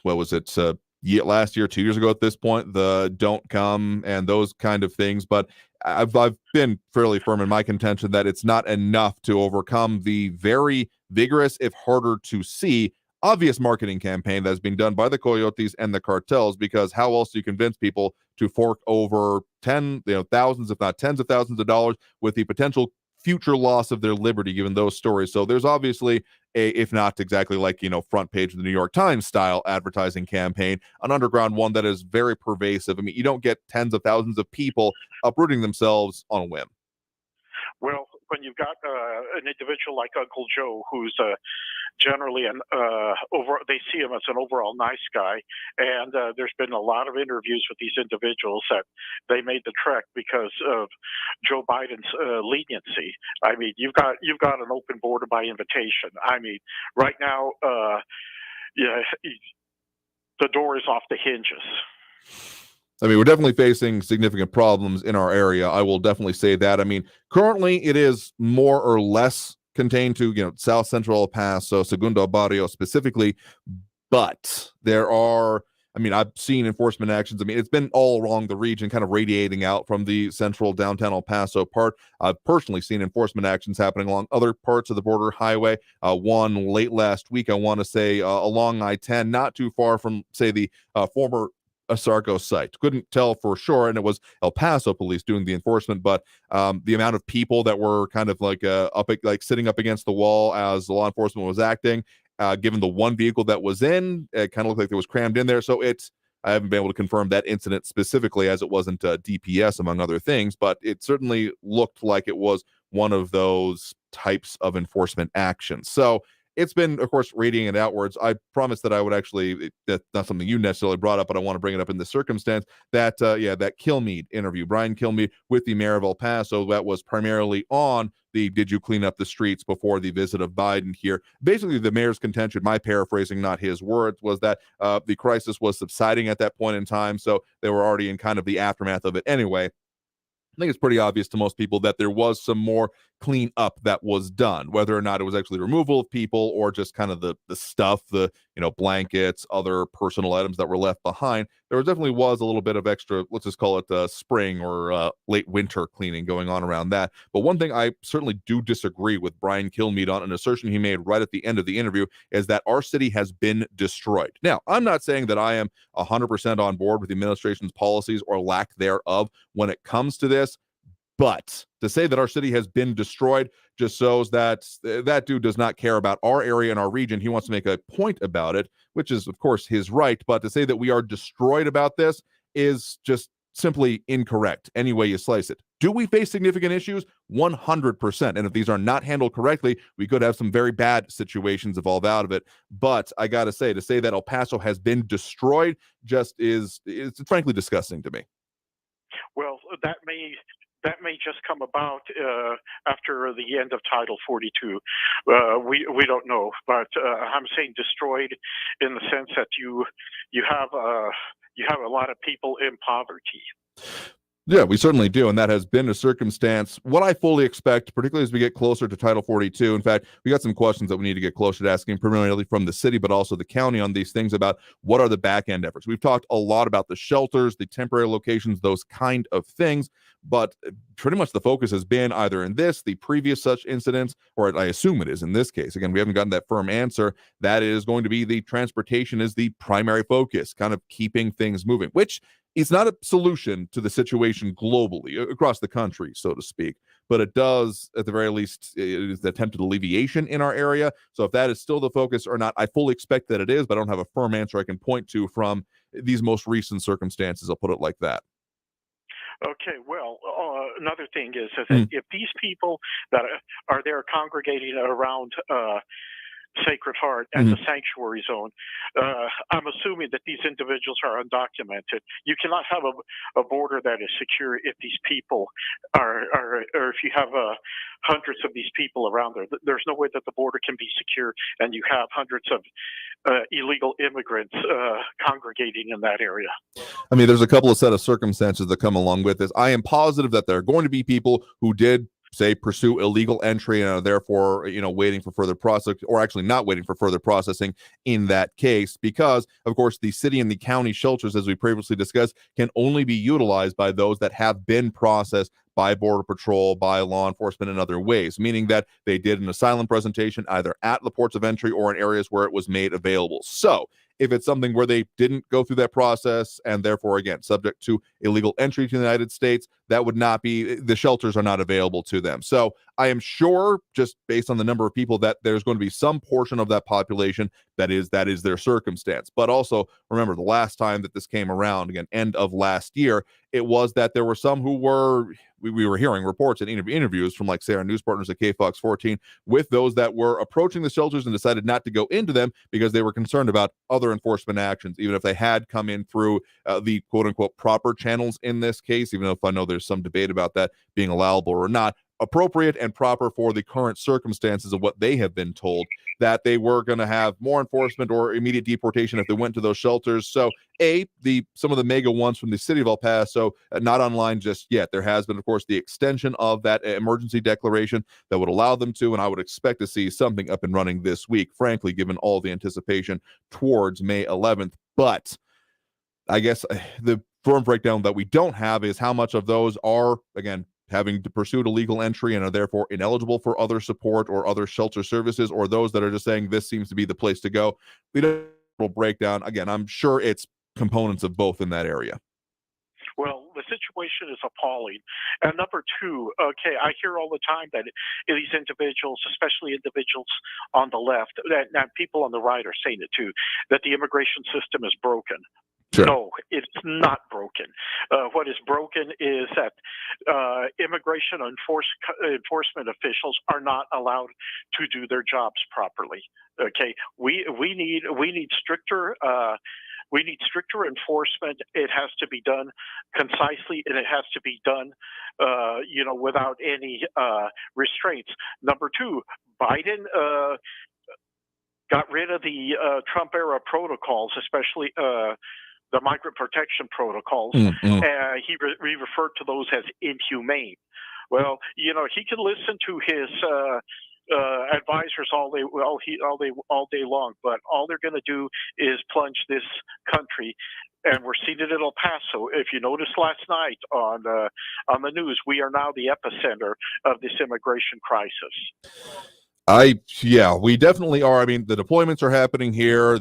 [SPEAKER 1] last year, 2 years ago at this point, the don't come and those kind of things. But I've been fairly firm in my contention that it's not enough to overcome the very vigorous, if harder to see, obvious marketing campaign that's being done by the coyotes and the cartels, because how else do you convince people to fork over thousands, if not tens of thousands of dollars with the potential future loss of their liberty, given those stories? So there's obviously if not exactly like, front page of the New York Times style advertising campaign, an underground one that is very pervasive. I mean, you don't get tens of thousands of people uprooting themselves on a whim.
[SPEAKER 17] Well, when you've got an individual like Uncle Joe, who's generally they see him as an overall nice guy, and there's been a lot of interviews with these individuals that they made the trek because of Joe Biden's leniency. I mean, you've got an open border by invitation. I mean, right now, the door is off the hinges.
[SPEAKER 1] I mean, we're definitely facing significant problems in our area. I will definitely say that. I mean, currently it is more or less contained to, South Central El Paso, Segundo Barrio specifically, but there are, I mean, I've seen enforcement actions. I mean, it's been all along the region, kind of radiating out from the central downtown El Paso part. I've personally seen enforcement actions happening along other parts of the border highway. One late last week, I want to say, along I-10, not too far from, say, the former Sargo site. Couldn't tell for sure, and it was El Paso police doing the enforcement, but the amount of people that were kind of like sitting up against the wall as the law enforcement was acting, given the one vehicle that was in, it kind of looked like it was crammed in there. So I haven't been able to confirm that incident specifically, as it wasn't DPS among other things, but it certainly looked like it was one of those types of enforcement actions. So it's been, of course, radiating outwards. I promised that I would actually, that's not something you necessarily brought up, but I want to bring it up in this circumstance, that Kilmeade interview, Brian Kilmeade with the mayor of El Paso, that was primarily on the did you clean up the streets before the visit of Biden here. Basically, the mayor's contention, my paraphrasing, not his words, was that the crisis was subsiding at that point in time, so they were already in kind of the aftermath of it anyway. I think it's pretty obvious to most people that there was some more clean up that was done, whether or not it was actually removal of people or just kind of the stuff, the blankets, other personal items that were left behind. There definitely was a little bit of extra, let's just call it spring or late winter cleaning going on around that. But one thing I certainly do disagree with Brian Kilmeade on, an assertion he made right at the end of the interview, is that our city has been destroyed. Now, I'm not saying that I am 100% on board with the administration's policies or lack thereof when it comes to this, but to say that our city has been destroyed just shows that that dude does not care about our area and our region. He wants to make a point about it, which is, of course, his right. But to say that we are destroyed about this is just simply incorrect any way you slice it. Do we face significant issues? 100%. And if these are not handled correctly, we could have some very bad situations evolve out of it. But I got to say that El Paso has been destroyed just it's frankly disgusting to me.
[SPEAKER 17] Well, that may just come about after the end of Title 42. We don't know, but I'm saying destroyed in the sense that you have a lot of people in poverty.
[SPEAKER 1] Yeah, we certainly do, and that has been a circumstance. What I fully expect, particularly as we get closer to Title 42, in fact, we got some questions that we need to get closer to asking, primarily from the city, but also the county on these things about what are the back-end efforts. We've talked a lot about the shelters, the temporary locations, those kind of things, but pretty much the focus has been either in this, the previous such incidents, or I assume it is in this case. Again, we haven't gotten that firm answer. That is going to be the transportation is the primary focus, kind of keeping things moving, which it's not a solution to the situation globally, across the country, so to speak, but it does, at the very least, it is the attempted alleviation in our area. So if that is still the focus or not, I fully expect that it is, but I don't have a firm answer I can point to from these most recent circumstances. I'll put it like that.
[SPEAKER 17] Okay, well, another thing is that if these people that are there congregating around Sacred Heart as a sanctuary zone, I'm assuming that these individuals are undocumented. You cannot have a border that is secure if these people are or if you have hundreds of these people around there. There's no way that the border can be secure, and you have hundreds of illegal immigrants congregating in that area.
[SPEAKER 1] I mean, there's a couple of set of circumstances that come along with this. I am positive that there are going to be people who did pursue illegal entry and are therefore, waiting for further process, or actually not waiting for further processing in that case, because of course the city and the county shelters, as we previously discussed, can only be utilized by those that have been processed by Border Patrol, by law enforcement in other ways, meaning that they did an asylum presentation either at the ports of entry or in areas where it was made available. So if it's something where they didn't go through that process and therefore, again, subject to illegal entry to the United States, that would not be, the shelters are not available to them. So I am sure, just based on the number of people, that there's going to be some portion of that population that is their circumstance. But also remember, the last time that this came around, again, end of last year, it was that there were some who were, we were hearing reports and interviews from, like, say, our news partners at KFOX 14 with those that were approaching the shelters and decided not to go into them because they were concerned about other enforcement actions, even if they had come in through the quote-unquote proper channels in this case, even if I know there's some debate about that being allowable or not. Appropriate and proper for the current circumstances of what they have been told, that they were going to have more enforcement or immediate deportation if they went to those shelters. So some of the mega ones from the city of El Paso, not online just yet. There has been, of course, the extension of that emergency declaration that would allow them to, and I would expect to see something up and running this week, frankly, given all the anticipation towards May 11th. But I guess the firm breakdown that we don't have is how much of those are, again, having to pursue illegal entry and are therefore ineligible for other support or other shelter services, or those that are just saying this seems to be the place to go. We don't have a breakdown. Again, I'm sure it's components of both in that area.
[SPEAKER 17] Well, the situation is appalling. And number two, okay, I hear all the time that these individuals, especially individuals on the left, and people on the right are saying it too, that the immigration system is broken. Sure. No, it's not broken. What is broken is that immigration enforcement officials are not allowed to do their jobs properly. Okay, we need stricter. We need stricter enforcement. It has to be done concisely, and it has to be done, without any restraints. Number two, Biden got rid of the Trump-era protocols, especially the migrant protection protocols. He referred to those as inhumane. Well, he can listen to his advisors all day long, but all they're going to do is plunge this country. And we're seeing it in El Paso. If you noticed last night on the news, we are now the epicenter of this immigration crisis.
[SPEAKER 1] We definitely are. I mean, the deployments are happening here,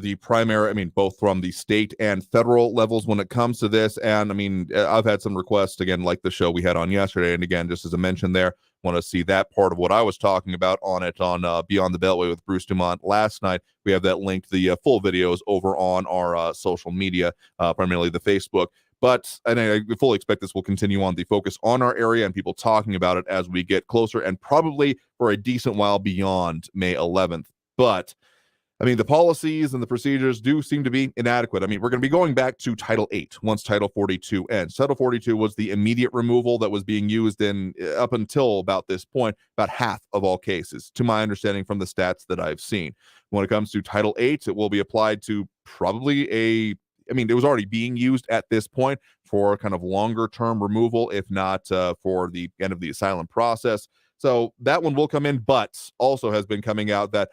[SPEAKER 1] both from the state and federal levels when it comes to this. And I mean, I've had some requests, again, like the show we had on yesterday. And again, just as a mention there, want to see that part of what I was talking about on Beyond the Beltway with Bruce Dumont last night. We have that linked, the full videos over on our social media, primarily the Facebook. But I fully expect this will continue on the focus on our area and people talking about it as we get closer and probably for a decent while beyond May 11th. But I mean, the policies and the procedures do seem to be inadequate. I mean, we're going to be going back to Title 8 once Title 42 ends. Title 42 was the immediate removal that was being used up until about this point, about half of all cases, to my understanding from the stats that I've seen. When it comes to Title 8, it will be applied to probably it was already being used at this point for kind of longer term removal, if not for the end of the asylum process. So that one will come in, but also has been coming out that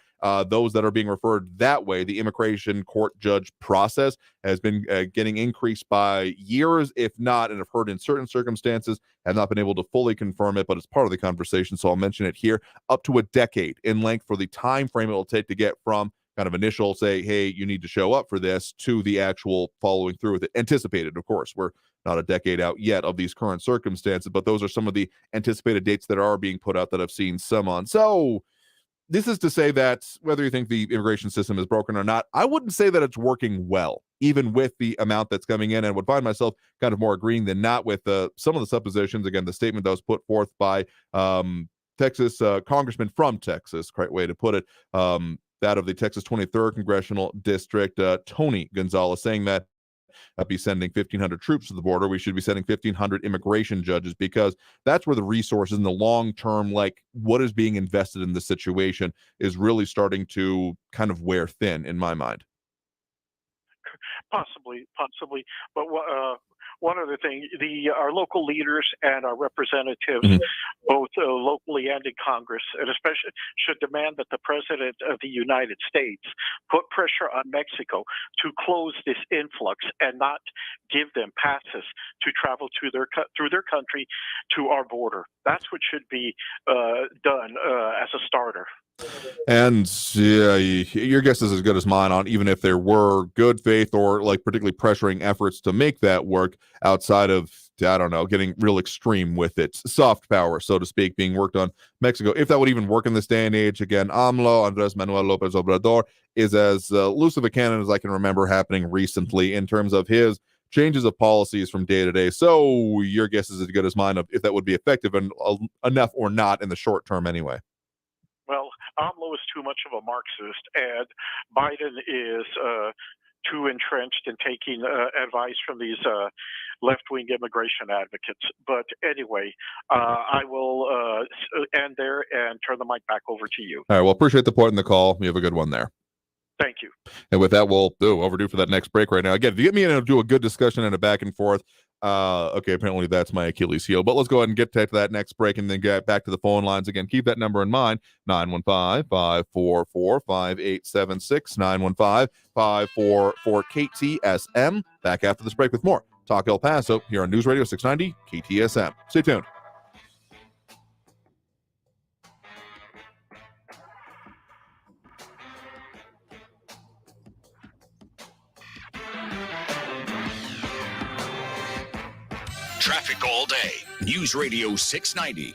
[SPEAKER 1] those that are being referred that way, the immigration court judge process has been getting increased by years, if not, and I've heard in certain circumstances, have not been able to fully confirm it, but it's part of the conversation, so I'll mention it here, up to a decade in length for the time frame it will take to get from kind of initial say, hey, you need to show up for this, to the actual following through with it. Anticipated, of course. We're not a decade out yet of these current circumstances, but those are some of the anticipated dates that are being put out that I've seen some on. So this is to say that whether you think the immigration system is broken or not, I wouldn't say that it's working well, even with the amount that's coming in, and would find myself kind of more agreeing than not with some of the suppositions. Again, the statement that was put forth by Texas congressman from Texas, correct way to put it, that of the Texas 23rd Congressional District, Tony Gonzalez, saying that be sending 1,500 troops to the border. We should be sending 1,500 immigration judges, because that's where the resources in the long term, like what is being invested in the situation, is really starting to kind of wear thin in my mind.
[SPEAKER 17] Possibly. But one other thing, our local leaders and our representatives, both locally and in Congress, and especially should demand that the President of the United States put pressure on Mexico to close this influx and not give them passes to travel through their country to our border. That's what should be done as a starter.
[SPEAKER 1] And your guess is as good as mine on even if there were good faith or like particularly pressuring efforts to make that work outside of, I don't know, getting real extreme with it. Soft power, so to speak, being worked on Mexico. If that would even work in this day and age, again, Andrés Manuel López Obrador, is as loose of a cannon as I can remember happening recently in terms of his changes of policies from day to day. So your guess is as good as mine of if that would be effective and enough or not in the short term anyway.
[SPEAKER 17] Well, AMLO is too much of a Marxist, and Biden is too entrenched in taking advice from these left-wing immigration advocates. But anyway, I will end there and turn the mic back over to you.
[SPEAKER 1] All right, well, appreciate the point in the call. You have a good one there.
[SPEAKER 17] Thank you.
[SPEAKER 1] And with that, we'll overdue for that next break right now. Again, if you get me in and do a good discussion and a back and forth, okay, apparently that's my Achilles heel. But let's go ahead and get to that next break and then get back to the phone lines again. Keep that number in mind, 915-544-5876, 915-544-KTSM. Back after this break with more Talk El Paso here on News Radio 690 KTSM. Stay tuned.
[SPEAKER 3] Traffic all day. News Radio 690.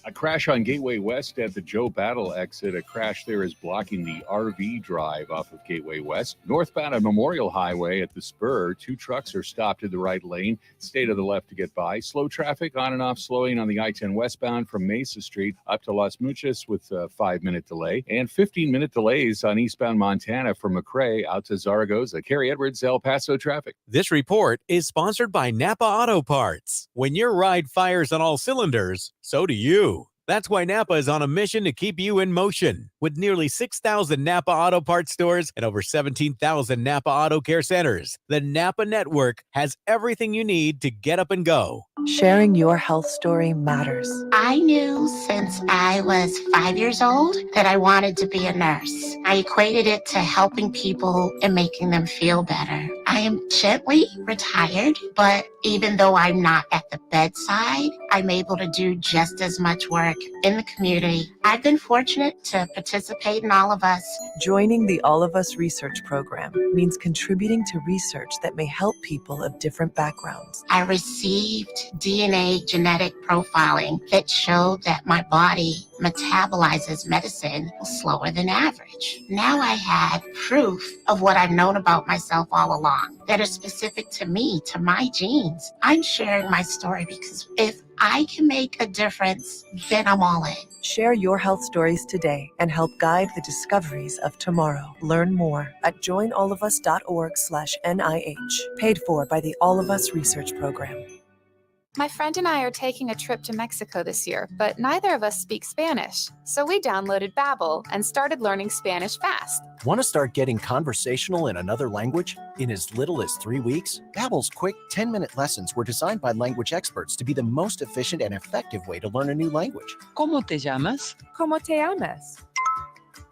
[SPEAKER 4] A crash on Gateway West at the Joe Battle exit. A crash there is blocking the RV drive off of Gateway West. Northbound on Memorial Highway at the Spur, 2 trucks are stopped in the right lane. Stay to the left to get by. Slow traffic on and off slowing on the I-10 westbound from Mesa Street up to Las Muchas with a 5-minute delay. And 15-minute delays on eastbound Montana from McRae out to Zaragoza. Kerry Edwards, El Paso traffic.
[SPEAKER 5] This report is sponsored by Napa Auto Parts. When your ride fires on all cylinders, so do you. That's why Napa is on a mission to keep you in motion. With nearly 6,000 Napa Auto Parts stores and over 17,000 Napa Auto Care centers, the Napa network has everything you need to get up and go.
[SPEAKER 18] Sharing your health story matters.
[SPEAKER 19] I knew since I was 5 years old that I wanted to be a nurse. I equated it to helping people and making them feel better. I am gently retired, but even though I'm not at the bedside, I'm able to do just as much work in the community. I've been fortunate to participate in All of Us.
[SPEAKER 18] Joining the All of Us research program means contributing to research that may help people of different backgrounds.
[SPEAKER 19] I received DNA genetic profiling that showed that my body metabolizes medicine slower than average. Now I had proof of what I've known about myself all along that are specific to me, to my genes. I'm sharing my story because if I can make a difference, then I'm all in.
[SPEAKER 18] Share your health stories today and help guide the discoveries of tomorrow. Learn more at joinallofus.org/NIH. Paid for by the All of Us Research Program.
[SPEAKER 20] My friend and I are taking a trip to Mexico this year, but neither of us speak Spanish. So we downloaded Babbel and started learning Spanish fast.
[SPEAKER 22] Want to start getting conversational in another language? In as little as 3 weeks, Babbel's quick 10-minute lessons were designed by language experts to be the most efficient and effective way to learn a new language.
[SPEAKER 23] ¿Cómo te llamas? ¿Cómo te llamas?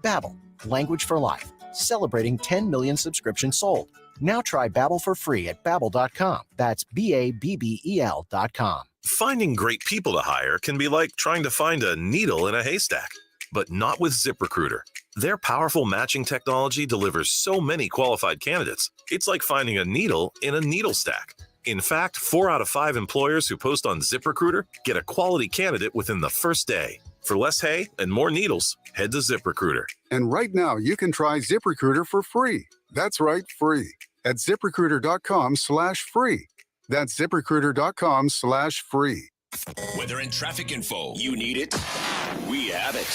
[SPEAKER 22] Babbel, language for life, celebrating 10 million subscriptions sold. Now try Babbel for free at Babbel.com. That's Babbel.com.
[SPEAKER 24] Finding great people to hire can be like trying to find a needle in a haystack, but not with ZipRecruiter. Their powerful matching technology delivers so many qualified candidates. It's like finding a needle in a needle stack. In fact, 4 out of 5 employers who post on ZipRecruiter get a quality candidate within the first day. For less hay and more needles, head to ZipRecruiter.
[SPEAKER 27] And right now, you can try ZipRecruiter for free. That's right, free. At ZipRecruiter.com/free. That's ZipRecruiter.com/free.
[SPEAKER 3] Weather and traffic info. You need it? We have it.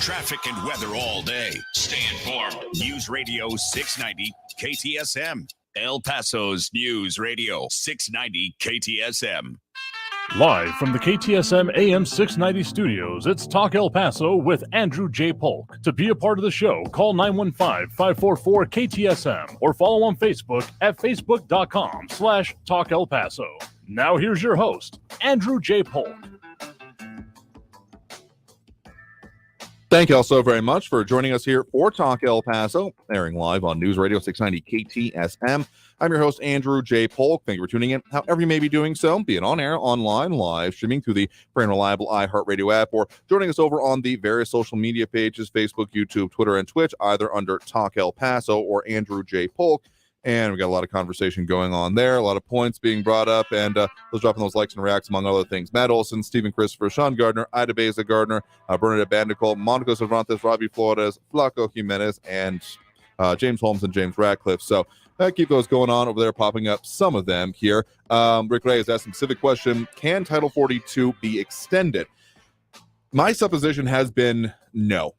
[SPEAKER 3] Traffic and weather all day. Stay informed. News Radio 690 KTSM. El Paso's News Radio 690 KTSM.
[SPEAKER 2] Live from the KTSM AM 690 studios, it's Talk El Paso with Andrew J. Polk. To be a part of the show, call 915-544-KTSM or follow on Facebook at facebook.com/Talk El Paso. Now here's your host, Andrew J. Polk.
[SPEAKER 1] Thank you all so very much for joining us here for Talk El Paso, airing live on News Radio 690 KTSM. I'm your host, Andrew J. Polk. Thank you for tuning in, however you may be doing so, be it on air, online, live, streaming through the free and reliable iHeartRadio app, or joining us over on the various social media pages, Facebook, YouTube, Twitter, and Twitch, either under Talk El Paso or Andrew J. Polk. And we got a lot of conversation going on there, a lot of points being brought up, and those dropping those likes and reacts, among other things. Matt Olson, Stephen Christopher, Sean Gardner, Ida Beza Gardner, Bernadette Bandicoot, Monica Cervantes, Robbie Flores, Flaco Jimenez, and James Holmes and James Radcliffe. So keep those going on over there, popping up some of them here. Rick Ray has asked some civic question: can Title 42 be extended? My supposition has been no.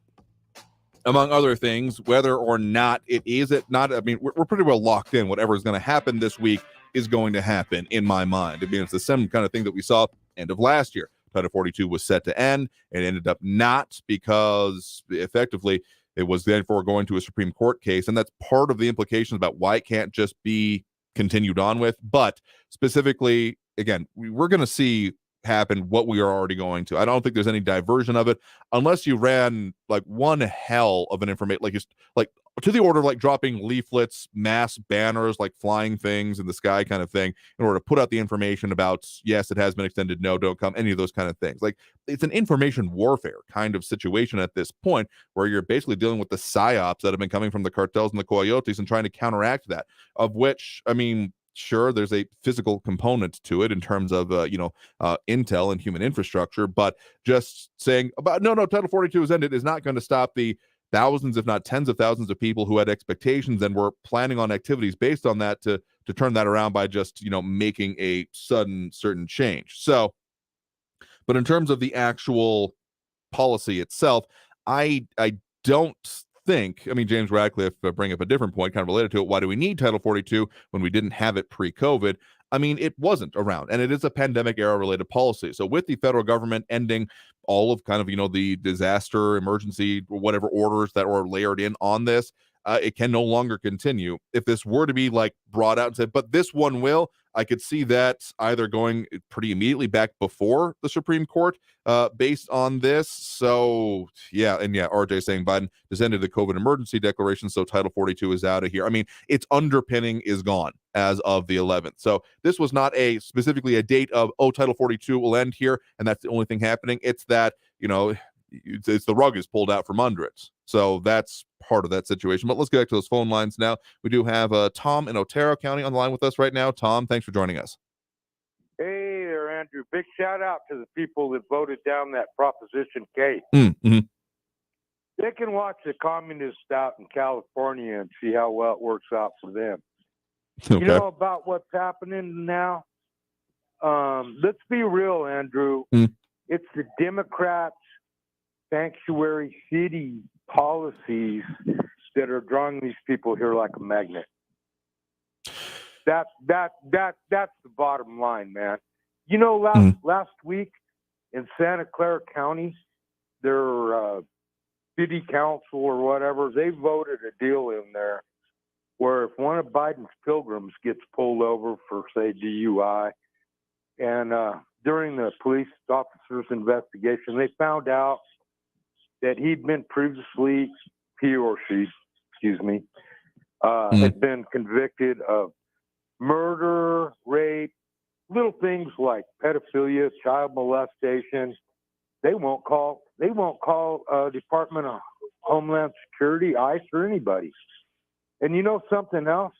[SPEAKER 1] Among other things, whether or not it is, I mean, we're pretty well locked in. Whatever is going to happen this week is going to happen in my mind. I mean, it's the same kind of thing that we saw end of last year. Title 42 was set to end. It ended up not, because effectively it was therefore going to a Supreme Court case. And that's part of the implications about why it can't just be continued on with. But specifically, again, we're going to see happen what we are already going to. I don't think there's any diversion of it unless you ran like one hell of an information, like just like to the order of like dropping leaflets, mass banners, like flying things in the sky kind of thing, in order to put out the information about, yes, it has been extended, no, don't come, any of those kind of things. Like, it's an information warfare kind of situation at this point, where you're basically dealing with the psyops that have been coming from the cartels and the coyotes and trying to counteract that, of which, I mean, sure, there's a physical component to it in terms of, intel and human infrastructure, but just saying about, no, Title 42 is ended is not going to stop the thousands, if not tens of thousands of people who had expectations and were planning on activities based on that to turn that around by just, making a sudden certain change. So, but in terms of the actual policy itself, I don't think, I mean, James Radcliffe bring up a different point kind of related to it. Why do we need Title 42 when we didn't have it pre-COVID? I mean, it wasn't around, and it is a pandemic era related policy. So with the federal government ending all of kind of, the disaster, emergency, whatever orders that were layered in on this, it can no longer continue. If this were to be like brought out and said, but this one will, I could see that either going pretty immediately back before the Supreme Court based on this. So, RJ saying Biden has ended the COVID emergency declaration, so Title 42 is out of here. I mean, its underpinning is gone as of the 11th. So this was not specifically a date of, Title 42 will end here, and that's the only thing happening. It's that, it's the rug is pulled out from under it. So that's part of that situation. But let's get back to those phone lines now. We do have Tom in Otero County on the line with us right now. Tom, thanks for joining us.
[SPEAKER 6] Hey there, Andrew. Big shout out to the people that voted down that Proposition K.
[SPEAKER 1] Mm-hmm.
[SPEAKER 6] They can watch the communists out in California and see how well it works out for them.
[SPEAKER 1] Okay.
[SPEAKER 6] You know about what's happening now? Let's be real, Andrew. It's the Democrats' sanctuary city policies that are drawing these people here like a magnet. That's the bottom line, man. You know, last week in Santa Clara County, their city council or whatever, they voted a deal in there where if one of Biden's pilgrims gets pulled over for, say, DUI, and during the police officer's investigation, they found out that he'd been previously, he or she, had been convicted of murder, rape, little things like pedophilia, child molestation. They won't call Department of Homeland Security, ICE, or anybody. And you know something else?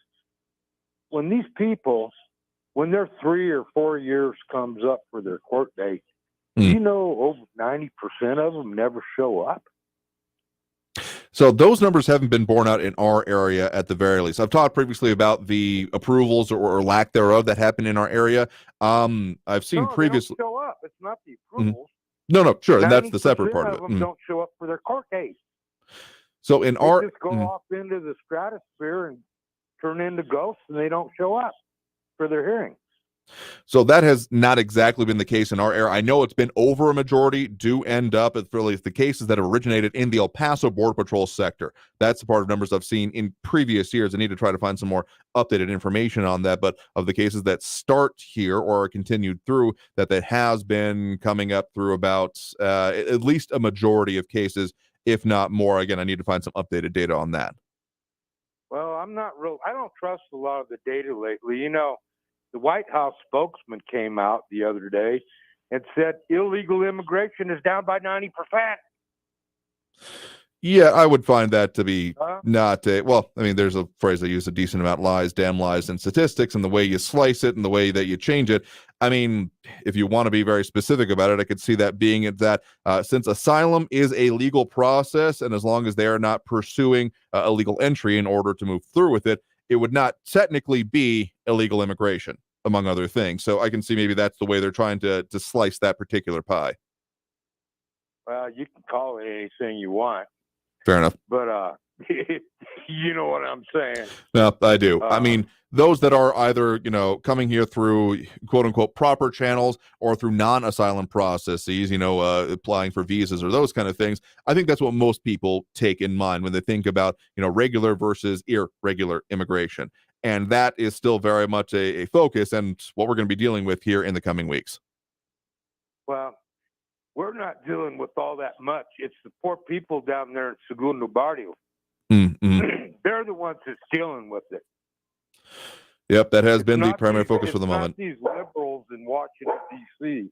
[SPEAKER 6] When these people, when their 3 or 4 years comes up for their court date, you know over 90% of them never show up.
[SPEAKER 1] So those numbers haven't been borne out in our area at the very least. I've talked previously about the approvals or lack thereof that happen in our area. I've seen previously.
[SPEAKER 6] They don't show up. It's not the approvals.
[SPEAKER 1] No, sure, and that's the separate part of it.
[SPEAKER 6] Them don't show up for their court case.
[SPEAKER 1] So in
[SPEAKER 6] they
[SPEAKER 1] our
[SPEAKER 6] just go off into the stratosphere and turn into ghosts, and they don't show up for their hearing.
[SPEAKER 1] So that has not exactly been the case in our area. I know it's been over a majority do end up at really the cases that have originated in the El Paso Border Patrol sector. That's the part of numbers I've seen in previous years. I need to try to find some more updated information on that. But of the cases that start here or are continued through, that has been coming up through about at least a majority of cases, if not more. Again, I need to find some updated data on that.
[SPEAKER 6] Well, I don't trust a lot of the data lately. You know, the White House spokesman came out the other day and said illegal immigration is down by 90%.
[SPEAKER 1] Yeah, I would find that to be not well, I mean, there's a phrase I use a decent amount, lies, damn lies, and statistics, and the way you slice it and the way that you change it. I mean, if you want to be very specific about it, I could see that being that since asylum is a legal process, and as long as they are not pursuing illegal entry in order to move through with it, it would not technically be illegal immigration, among other things. So I can see maybe that's the way they're trying to slice that particular pie.
[SPEAKER 6] Well, you can call it anything you want.
[SPEAKER 1] Fair enough.
[SPEAKER 6] But you know what I'm saying.
[SPEAKER 1] No, I do. I mean, those that are either, coming here through quote unquote proper channels or through non-asylum processes, applying for visas or those kind of things. I think that's what most people take in mind when they think about, regular versus irregular immigration. And that is still very much a focus and what we're going to be dealing with here in the coming weeks.
[SPEAKER 6] Well, we're not dealing with all that much. It's the poor people down there in Segundo Barrio.
[SPEAKER 1] Mm-hmm.
[SPEAKER 6] They're the ones that's dealing with it.
[SPEAKER 1] Yep, that has been the primary focus for the moment.
[SPEAKER 6] These liberals in Washington, D.C.,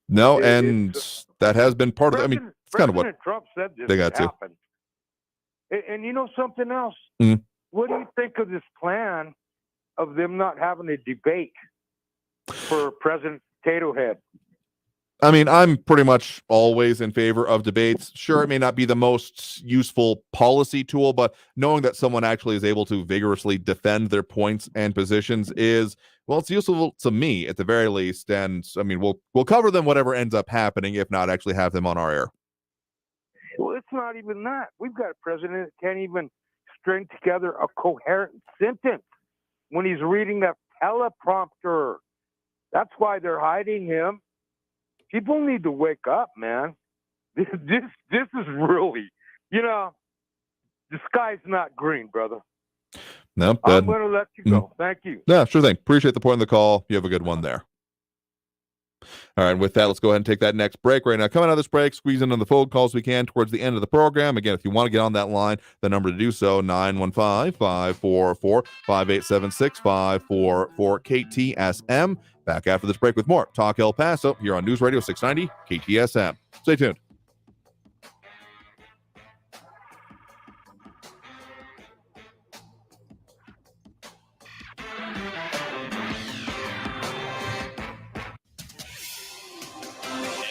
[SPEAKER 1] No, and that has been part of it. I mean, it's kind of what
[SPEAKER 6] Trump said this
[SPEAKER 1] they got
[SPEAKER 6] happened. And you know something else?
[SPEAKER 1] Mm-hmm.
[SPEAKER 6] What do you think of this plan of them not having a debate for President Potato Head?
[SPEAKER 1] I mean, I'm pretty much always in favor of debates. Sure, it may not be the most useful policy tool, but knowing that someone actually is able to vigorously defend their points and positions is, well, it's useful to me at the very least. And I mean, we'll cover them whatever ends up happening, if not actually have them on our air.
[SPEAKER 6] Well, it's not even that. We've got a president that can't even string together a coherent sentence when he's reading that teleprompter. That's why they're hiding him. People need to wake up, man. This is really, the sky's not green, brother.
[SPEAKER 1] No,
[SPEAKER 6] I'm going to let you go. Thank you.
[SPEAKER 1] Yeah, sure thing. Appreciate the point of the call. You have a good one there. All right, with that, let's go ahead and take that next break right now. Coming out of this break, squeeze in on the phone calls we can towards the end of the program. Again, if you want to get on that line, the number to do so, 915-544-5876, 544 KTSM. Back after this break with more Talk El Paso here on News Radio 690 KTSM. Stay tuned.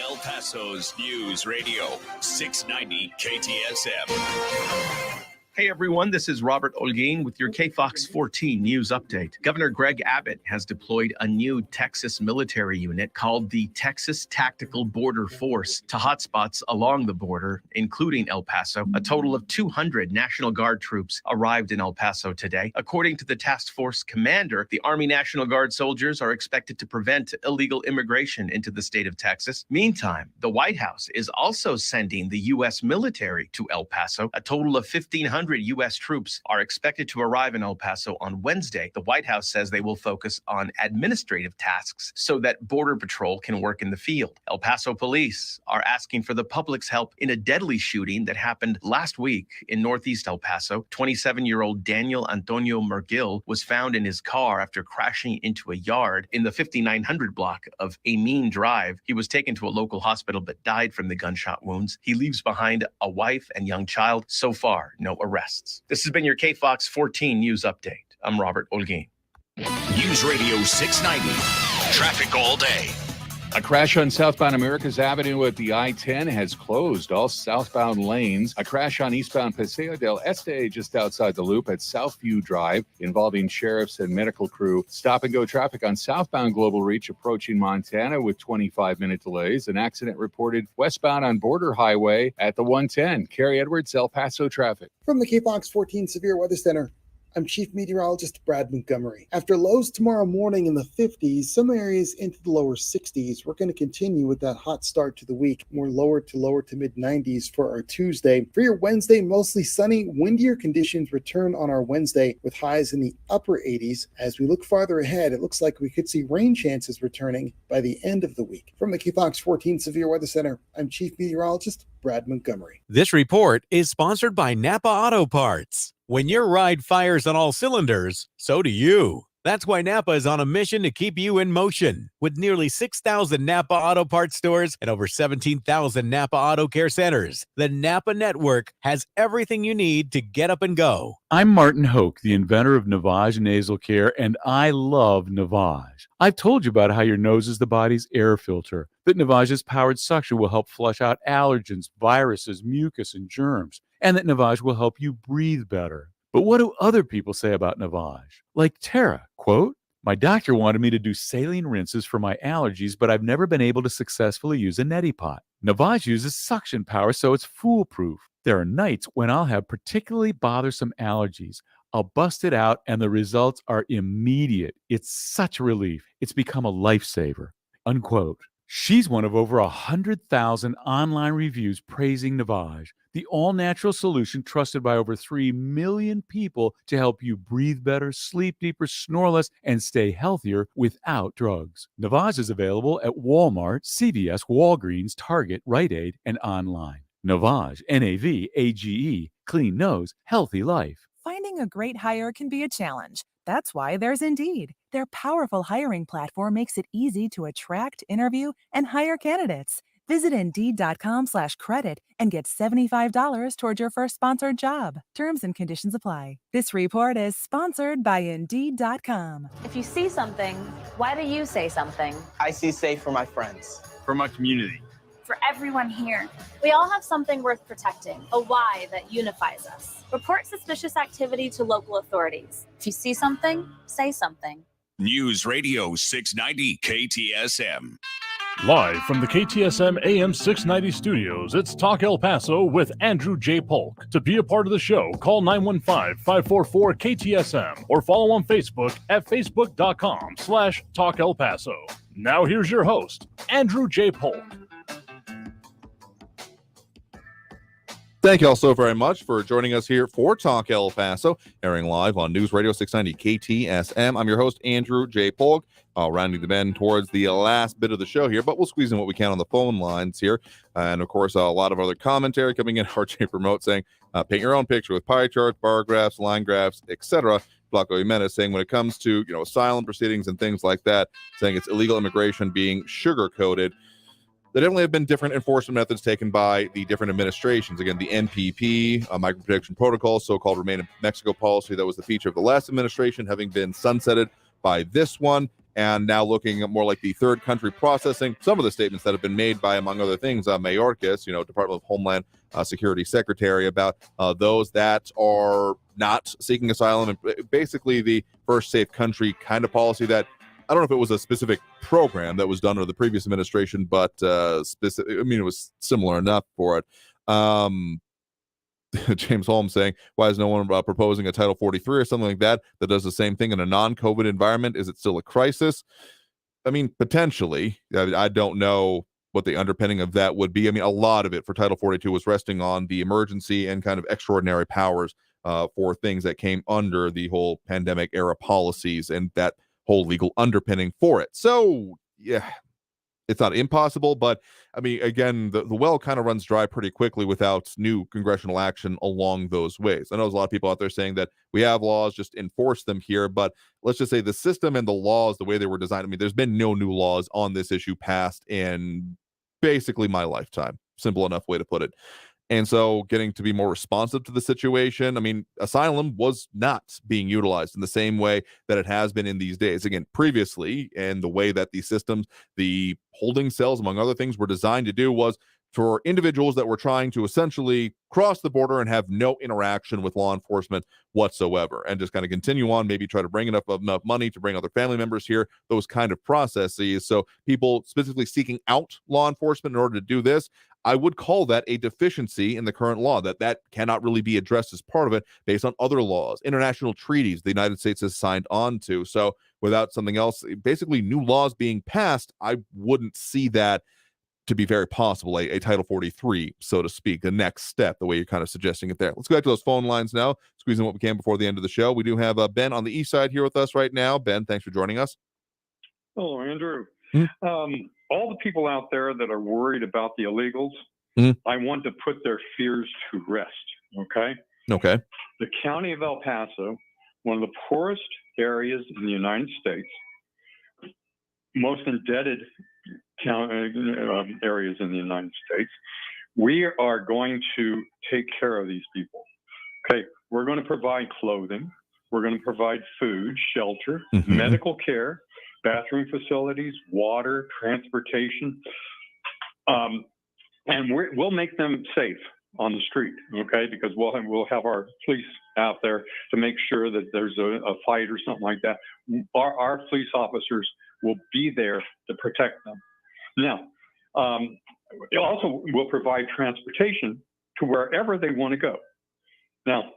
[SPEAKER 3] El Paso's News Radio 690 KTSM.
[SPEAKER 7] Hey everyone, this is Robert Olguin with your KFOX 14 news update. Governor Greg Abbott has deployed a new Texas military unit called the Texas Tactical Border Force to hotspots along the border, including El Paso. A total of 200 National Guard troops arrived in El Paso today. According to the task force commander, the Army National Guard soldiers are expected to prevent illegal immigration into the state of Texas. Meantime, the White House is also sending the U.S. military to El Paso. A total of 1,500 U.S. troops are expected to arrive in El Paso on Wednesday. The White House says they will focus on administrative tasks so that Border Patrol can work in the field. El Paso police are asking for the public's help in a deadly shooting that happened last week in northeast El Paso. 27-year-old Daniel Antonio Mergil was found in his car after crashing into a yard in the 5900 block of Amin Drive. He was taken to a local hospital but died from the gunshot wounds. He leaves behind a wife and young child. So far, no arrests. This has been your KFOX 14 news update. I'm Robert Olguin.
[SPEAKER 3] News Radio 690. Traffic all day.
[SPEAKER 4] A crash on southbound Americas Avenue at the I-10 has closed all southbound lanes. A crash on eastbound Paseo del Este just outside the loop at Southview Drive involving sheriffs and medical crew. Stop-and-go traffic on southbound Global Reach approaching Montana with 25-minute delays. An accident reported westbound on Border Highway at the 110. Carrie Edwards, El Paso traffic.
[SPEAKER 8] From the KFOX 14 Severe Weather Center, I'm Chief Meteorologist Brad Montgomery. After lows tomorrow morning in the 50s, some areas into the lower 60s, we're going to continue with that hot start to the week. More lower to mid 90s for our Tuesday. For your Wednesday, mostly sunny, windier conditions return on our Wednesday with highs in the upper 80s. As we look farther ahead, it looks like we could see rain chances returning by the end of the week. From the KFOX 14 Severe Weather Center, I'm Chief Meteorologist Brad Montgomery.
[SPEAKER 5] This report is sponsored by Napa Auto Parts. When your ride fires on all cylinders, so do you. That's why Napa is on a mission to keep you in motion. With nearly 6,000 Napa Auto Parts stores and over 17,000 Napa Auto Care centers, the Napa network has everything you need to get up and go.
[SPEAKER 9] I'm Martin Hoke, the inventor of Navage Nasal Care, and I love Navage. I've told you about how your nose is the body's air filter, that Navage's powered suction will help flush out allergens, viruses, mucus, and germs, and that Navage will help you breathe better. But what do other people say about Navage? Like Tara, quote, "My doctor wanted me to do saline rinses for my allergies, but I've never been able to successfully use a neti pot. Navage uses suction power, so it's foolproof. There are nights when I'll have particularly bothersome allergies. I'll bust it out, and the results are immediate. It's such a relief. It's become a lifesaver," unquote. She's one of over 100,000 online reviews praising Navage, the all-natural solution trusted by over 3 million people to help you breathe better, sleep deeper, snore less, and stay healthier without drugs. Navage is available at Walmart, CVS, Walgreens, Target, Rite Aid, and online. Navage, N-A-V-A-G-E, clean nose, healthy life.
[SPEAKER 10] Finding a great hire can be a challenge. That's why there's Indeed. Their powerful hiring platform makes it easy to attract, interview, and hire candidates. Visit Indeed.com/credit and get $75 toward your first sponsored job. Terms and conditions apply. This report is sponsored by Indeed.com.
[SPEAKER 16] If you see something, why do you say something?
[SPEAKER 25] I see safe for my friends.
[SPEAKER 7] For my community.
[SPEAKER 16] For everyone here. We all have something worth protecting, a why that unifies us. Report suspicious activity to local authorities. If you see something, say something.
[SPEAKER 3] News Radio 690 KTSM.
[SPEAKER 2] Live from the KTSM AM 690 studios, it's Talk El Paso with Andrew J. Polk. To be a part of the show, call 915-544-KTSM or follow on Facebook at facebook.com/Talk El Paso. Now here's your host, Andrew J. Polk.
[SPEAKER 1] Thank you all so very much for joining us here for Talk El Paso, airing live on News Radio 690 KTSM. I'm your host, Andrew J. Polk, rounding the bend towards the last bit of the show here, but we'll squeeze in what we can on the phone lines here. And, of course, a lot of other commentary coming in. RJ Promote saying, paint your own picture with pie charts, bar graphs, line graphs, etc. Blanco Jimenez saying when it comes to, asylum proceedings and things like that, saying it's illegal immigration being sugar-coated. There definitely have been different enforcement methods taken by the different administrations. Again, the NPP, micro-protection protocol, so-called Remain in Mexico policy that was the feature of the last administration, having been sunsetted by this one, and now looking more like the third country processing. Some of the statements that have been made by, among other things, Mayorkas, Department of Homeland Security Secretary, about those that are not seeking asylum, and basically the first safe country kind of policy that I don't know if it was a specific program that was done under the previous administration, but it was similar enough for it. James Holmes saying, why is no one proposing a Title 43 or something like that does the same thing in a non-COVID environment? Is it still a crisis? I mean, potentially. I don't know what the underpinning of that would be. I mean, a lot of it for Title 42 was resting on the emergency and kind of extraordinary powers for things that came under the whole pandemic era policies and that whole legal underpinning for it. So, yeah, it's not impossible, but I mean, again, the well kind of runs dry pretty quickly without new congressional action along those ways. I know there's a lot of people out there saying that we have laws, just enforce them here, but let's just say the system and the laws, the way they were designed, I mean, there's been no new laws on this issue passed in basically my lifetime. Simple enough way to put it. And so getting to be more responsive to the situation, I mean, asylum was not being utilized in the same way that it has been in these days. Again, previously, and the way that these systems, the holding cells, among other things, were designed to do was for individuals that were trying to essentially cross the border and have no interaction with law enforcement whatsoever, and just kind of continue on, maybe try to bring enough money to bring other family members here, those kind of processes. So people specifically seeking out law enforcement in order to do this, I would call that a deficiency in the current law, that cannot really be addressed as part of it based on other laws, international treaties the United States has signed on to. So without something else, basically new laws being passed, I wouldn't see that to be very possible, a Title 43, so to speak, the next step, the way you're kind of suggesting it there. Let's go back to those phone lines now, squeeze in what we can before the end of the show. We do have Ben on the east side here with us right now. Ben, thanks for joining us.
[SPEAKER 11] Hello, Andrew. All the people out there that are worried about the illegals, I want to put their fears to rest, okay?
[SPEAKER 1] Okay.
[SPEAKER 11] The county of El Paso, one of the poorest areas in the United States, most indebted areas in the United States, we are going to take care of these people. Okay, we're going to provide clothing, we're going to provide food, shelter, medical care, bathroom facilities, water, transportation, and we'll make them safe on the street, okay? Because we'll have our police out there to make sure that there's a fight or something like that. Our police officers will be there to protect them. Now, also we'll provide transportation to wherever they want to go. Now,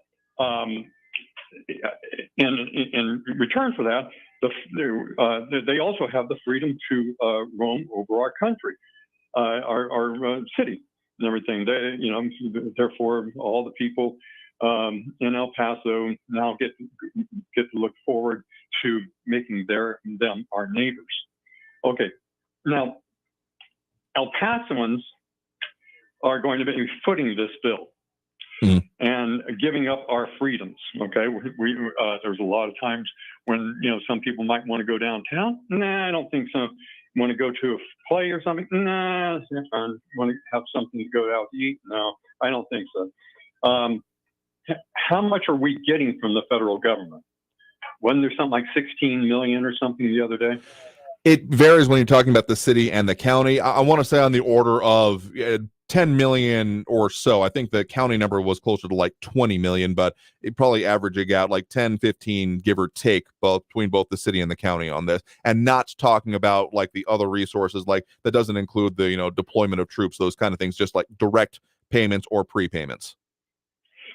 [SPEAKER 11] in return for that, they also have the freedom to roam over our country, our city, and everything. Therefore, all the people in El Paso now get to look forward to making them our neighbors. Okay, now El Pasoans are going to be footing this bill. And giving up our freedoms. Okay, there's a lot of times when some people might want to go downtown. Nah, I don't think so. Want to go to a play or something? Nah. I want to have something to go out to eat? No, I don't think so. How much are we getting from the federal government? Wasn't there something like 16 million or something the other day?
[SPEAKER 1] It varies when you're talking about the city and the county. I want to say on the order of 10 million or so. I think the county number was closer to like 20 million, but it probably averaging out like 10, 15, give or take, between both the city and the county on this, and not talking about like the other resources, like that doesn't include the, deployment of troops, those kind of things, just like direct payments or prepayments.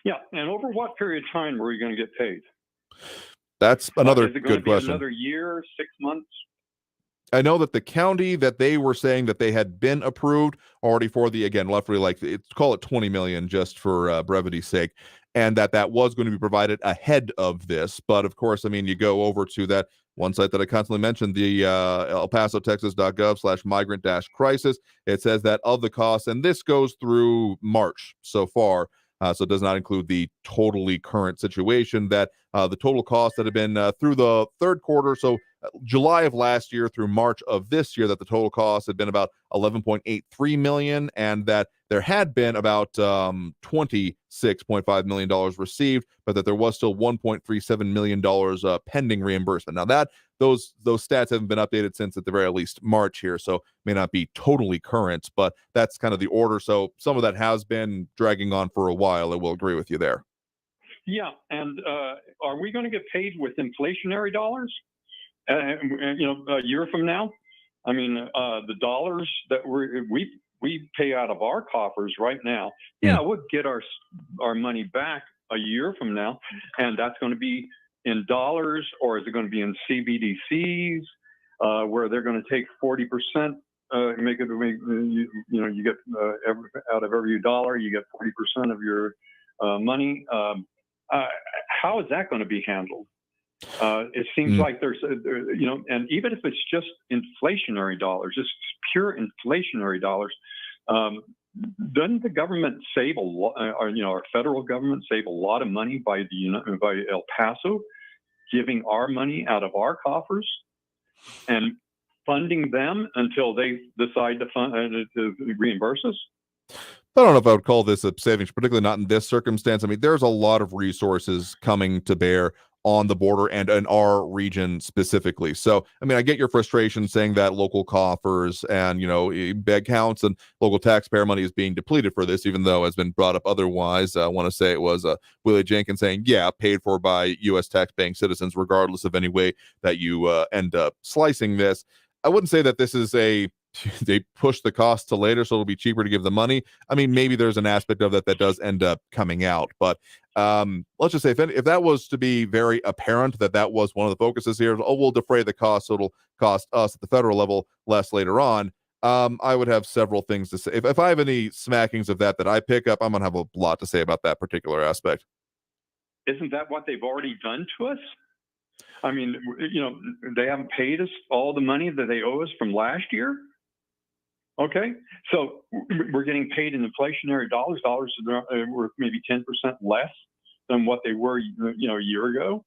[SPEAKER 11] Yeah. And over what period of time were you going to get paid?
[SPEAKER 1] That's another
[SPEAKER 11] is it going
[SPEAKER 1] good
[SPEAKER 11] to be
[SPEAKER 1] question.
[SPEAKER 11] Another year, 6 months?
[SPEAKER 1] I know that the county that they were saying that they had been approved already for the, again, roughly like, it's call it 20 million just for brevity's sake, and that was going to be provided ahead of this. But of course, I mean, you go over to that one site that I constantly mentioned, the El Paso, Texas.gov/migrant-crisis. It says that of the costs, and this goes through March so far, so it does not include the totally current situation, that the total costs that have been through the third quarter, so July of last year through March of this year, that the total cost had been about 11.83 million, and that there had been about $26.5 million received, but that there was still $1.37 million pending reimbursement. Now that those stats haven't been updated since at the very least March here, so may not be totally current, but that's kind of the order. So some of that has been dragging on for a while. I will agree with you there.
[SPEAKER 11] Yeah, and are we going to get paid with inflationary dollars? A year from now? I mean, the dollars that we pay out of our coffers right now, we'll get our money back a year from now, and that's going to be in dollars, or is it going to be in CBDCs, where they're going to take 40%, you get out of every dollar, you get 40% of your money. How is that going to be handled? It seems like there's, and even if it's just inflationary dollars, just pure inflationary dollars, doesn't the government save a lot, our federal government save a lot of money by El Paso giving our money out of our coffers and funding them until they decide to reimburse us?
[SPEAKER 1] I don't know if I would call this a savings, particularly not in this circumstance. I mean, there's a lot of resources coming to bear on the border and in our region specifically. So, I mean, I get your frustration saying that local coffers and, bag counts and local taxpayer money is being depleted for this, even though it's been brought up otherwise. I want to say it was Willie Jenkins saying, paid for by U.S. taxpaying citizens, regardless of any way that you end up slicing this. I wouldn't say that this is they push the cost to later, so it'll be cheaper to give the money. I mean, maybe there's an aspect of that does end up coming out, but let's just say if that was to be very apparent that was one of the focuses here, we'll defray the cost, so it'll cost us at the federal level less later on. I would have several things to say. If I have any smackings of that I pick up, I'm gonna have a lot to say about that particular aspect.
[SPEAKER 11] Isn't that what they've already done to us? I mean, they haven't paid us all the money that they owe us from last year. Okay, so we're getting paid in inflationary dollars. Dollars were maybe 10% less than what they were, a year ago.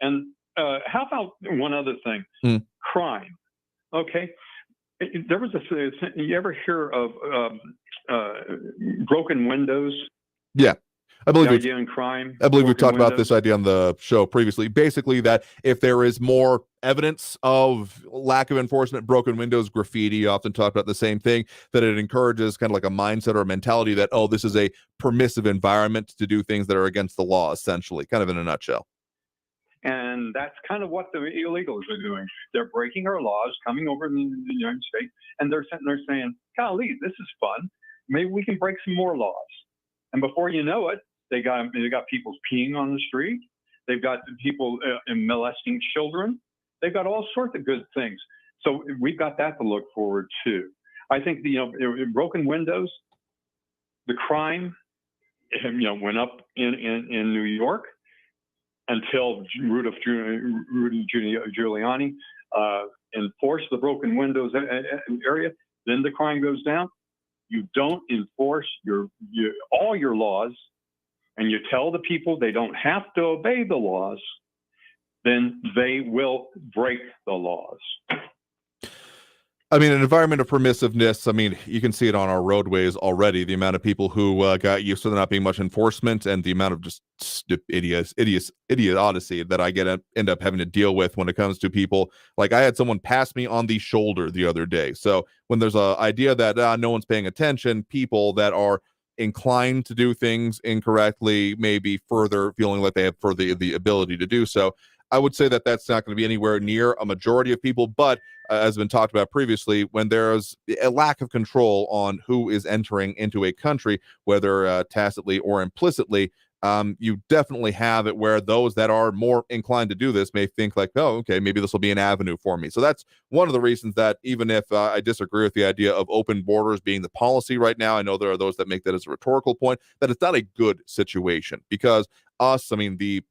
[SPEAKER 11] And how about one other thing? Crime. Okay, there was you ever hear of broken windows?
[SPEAKER 1] Yeah. I believe we've talked about this idea on the show previously. Basically, that if there is more evidence of lack of enforcement, broken windows, graffiti, you often talk about the same thing, that it encourages kind of like a mindset or a mentality that, this is a permissive environment to do things that are against the law, essentially, kind of in a nutshell.
[SPEAKER 11] And that's kind of what the illegals are doing. They're breaking our laws, coming over in the United States, and they're sitting there saying, golly, this is fun. Maybe we can break some more laws. And before you know it, they got people peeing on the street. They've got people molesting children. They've got all sorts of good things. So we've got that to look forward to. I think broken windows, the crime, went up in New York until Rudy Giuliani enforced the broken windows area. Then the crime goes down. You don't enforce all your laws, and you tell the people they don't have to obey the laws, then they will break the laws.
[SPEAKER 1] I mean, an environment of permissiveness, I mean, you can see it on our roadways already, the amount of people who got used to there not being much enforcement, and the amount of just idiocy that I end up having to deal with when it comes to people. Like, I had someone pass me on the shoulder the other day. So when there's an idea that no one's paying attention, people that are inclined to do things incorrectly, maybe further feeling like they have further the ability to do so. I would say that that's not going to be anywhere near a majority of people, but as has been talked about previously, when there's a lack of control on who is entering into a country, whether tacitly or implicitly, you definitely have it where those that are more inclined to do this may think like, oh, okay, maybe this will be an avenue for me. So that's one of the reasons that even if I disagree with the idea of open borders being the policy right now, I know there are those that make that as a rhetorical point, that it's not a good situation because the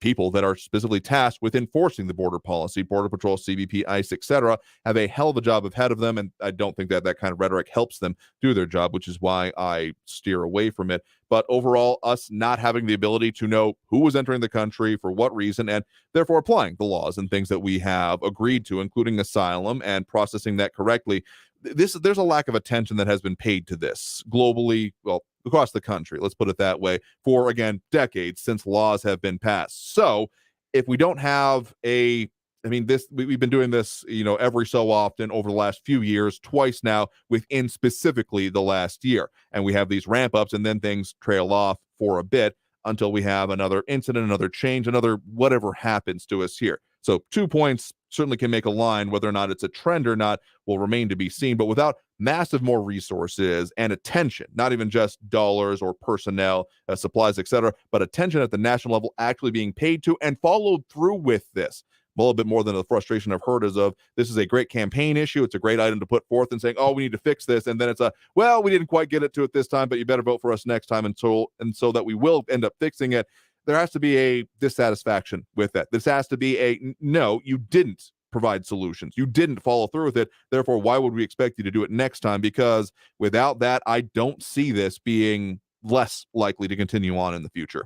[SPEAKER 1] people that are specifically tasked with enforcing the border policy, Border Patrol, CBP, ICE, etc., have a hell of a job ahead of them, and I don't think that kind of rhetoric helps them do their job, which is why I steer away from it. But overall, us not having the ability to know who was entering the country, for what reason, and therefore applying the laws and things that we have agreed to, including asylum, and processing that correctly, there's a lack of attention that has been paid to this globally, well, across the country, let's put it that way, for, again, decades since laws have been passed. So if we don't have we've been doing this, every so often over the last few years, twice now, within specifically the last year. And we have these ramp ups and then things trail off for a bit until we have another incident, another change, another whatever happens to us here. So 2 points certainly can make a line. Whether or not it's a trend or not will remain to be seen. But without massive more resources and attention, not even just dollars or personnel, supplies, etc., but attention at the national level actually being paid to and followed through with this. A little bit more than the frustration I've heard is of, this is a great campaign issue. It's a great item to put forth and saying, oh, we need to fix this. And then it's we didn't quite get it to it this time, but you better vote for us next time. And so that we will end up fixing it. There has to be a dissatisfaction with that. This has to be no, you didn't provide solutions. You didn't follow through with it. Therefore, why would we expect you to do it next time? Because without that, I don't see this being less likely to continue on in the future.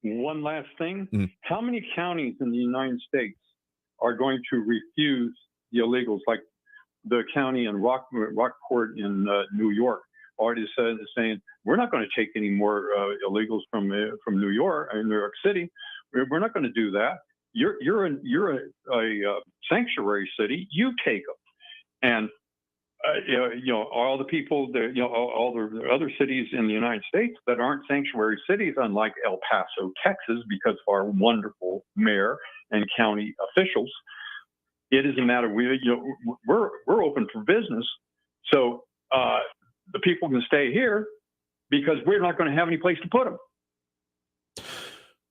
[SPEAKER 11] One last thing. How many counties in the United States are going to refuse the illegals, like the county in Rockport in New York already saying, we're not going to take any more illegals from New York, New York City. We're not going to do that. You're a sanctuary city. You take them. And all the people, all the other cities in the United States that aren't sanctuary cities, unlike El Paso, Texas, because of our wonderful mayor and county officials, it is a matter we're open for business. So the people can stay here because we're not going to have any place to put them.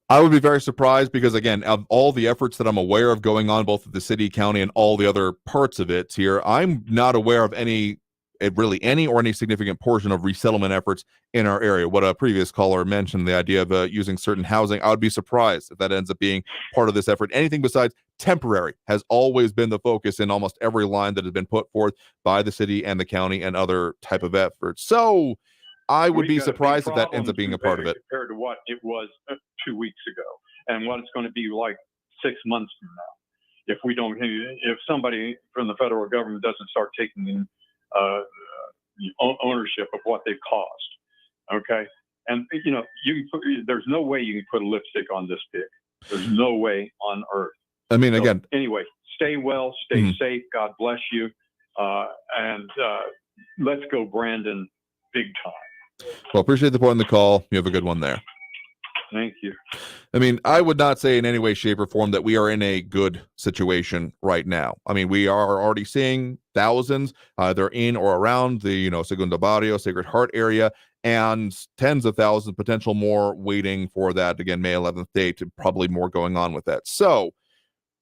[SPEAKER 1] I would be very surprised because, again, of all the efforts that I'm aware of going on, both at the city, county, and all the other parts of it here, I'm not aware of any significant portion of resettlement efforts in our area. What a previous caller mentioned, the idea of using certain housing, I would be surprised if that ends up being part of this effort. Anything besides temporary has always been the focus in almost every line that has been put forth by the city and the county and other type of efforts. So I would be surprised if that ends up being a part of it.
[SPEAKER 11] Compared to what it was 2 weeks ago and what it's going to be like 6 months from now. If somebody from the federal government doesn't start taking ownership of what they've caused. Okay. And, there's no way you can put a lipstick on this pig. There's no way on earth.
[SPEAKER 1] Again.
[SPEAKER 11] Anyway, stay well, stay safe. God bless you. And let's go, Brandon, big time.
[SPEAKER 1] Well, appreciate the point in the call. You have a good one there.
[SPEAKER 11] Thank you.
[SPEAKER 1] I would not say in any way, shape, or form that we are in a good situation right now. We are already seeing thousands either in or around the, Segundo Barrio, Sacred Heart area, and tens of thousands, potential more waiting for that, again, May 11th date, probably more going on with that. So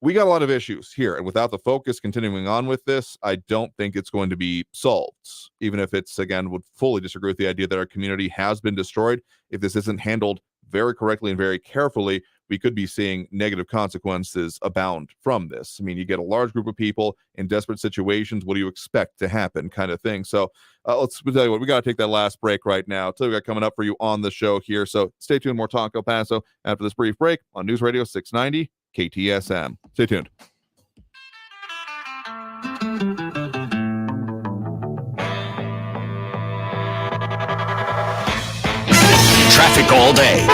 [SPEAKER 1] we got a lot of issues here, and without the focus continuing on with this, I don't think it's going to be solved. Even if it's, again, would fully disagree with the idea that our community has been destroyed. If this isn't handled very correctly and very carefully, we could be seeing negative consequences abound from this. You get a large group of people in desperate situations. What do you expect to happen, kind of thing? So we'll tell you what, we got to take that last break right now. So we got coming up for you on the show here. So stay tuned. More Talk El Paso after this brief break on News Radio 690 KTSM. Stay tuned.
[SPEAKER 3] Traffic all day.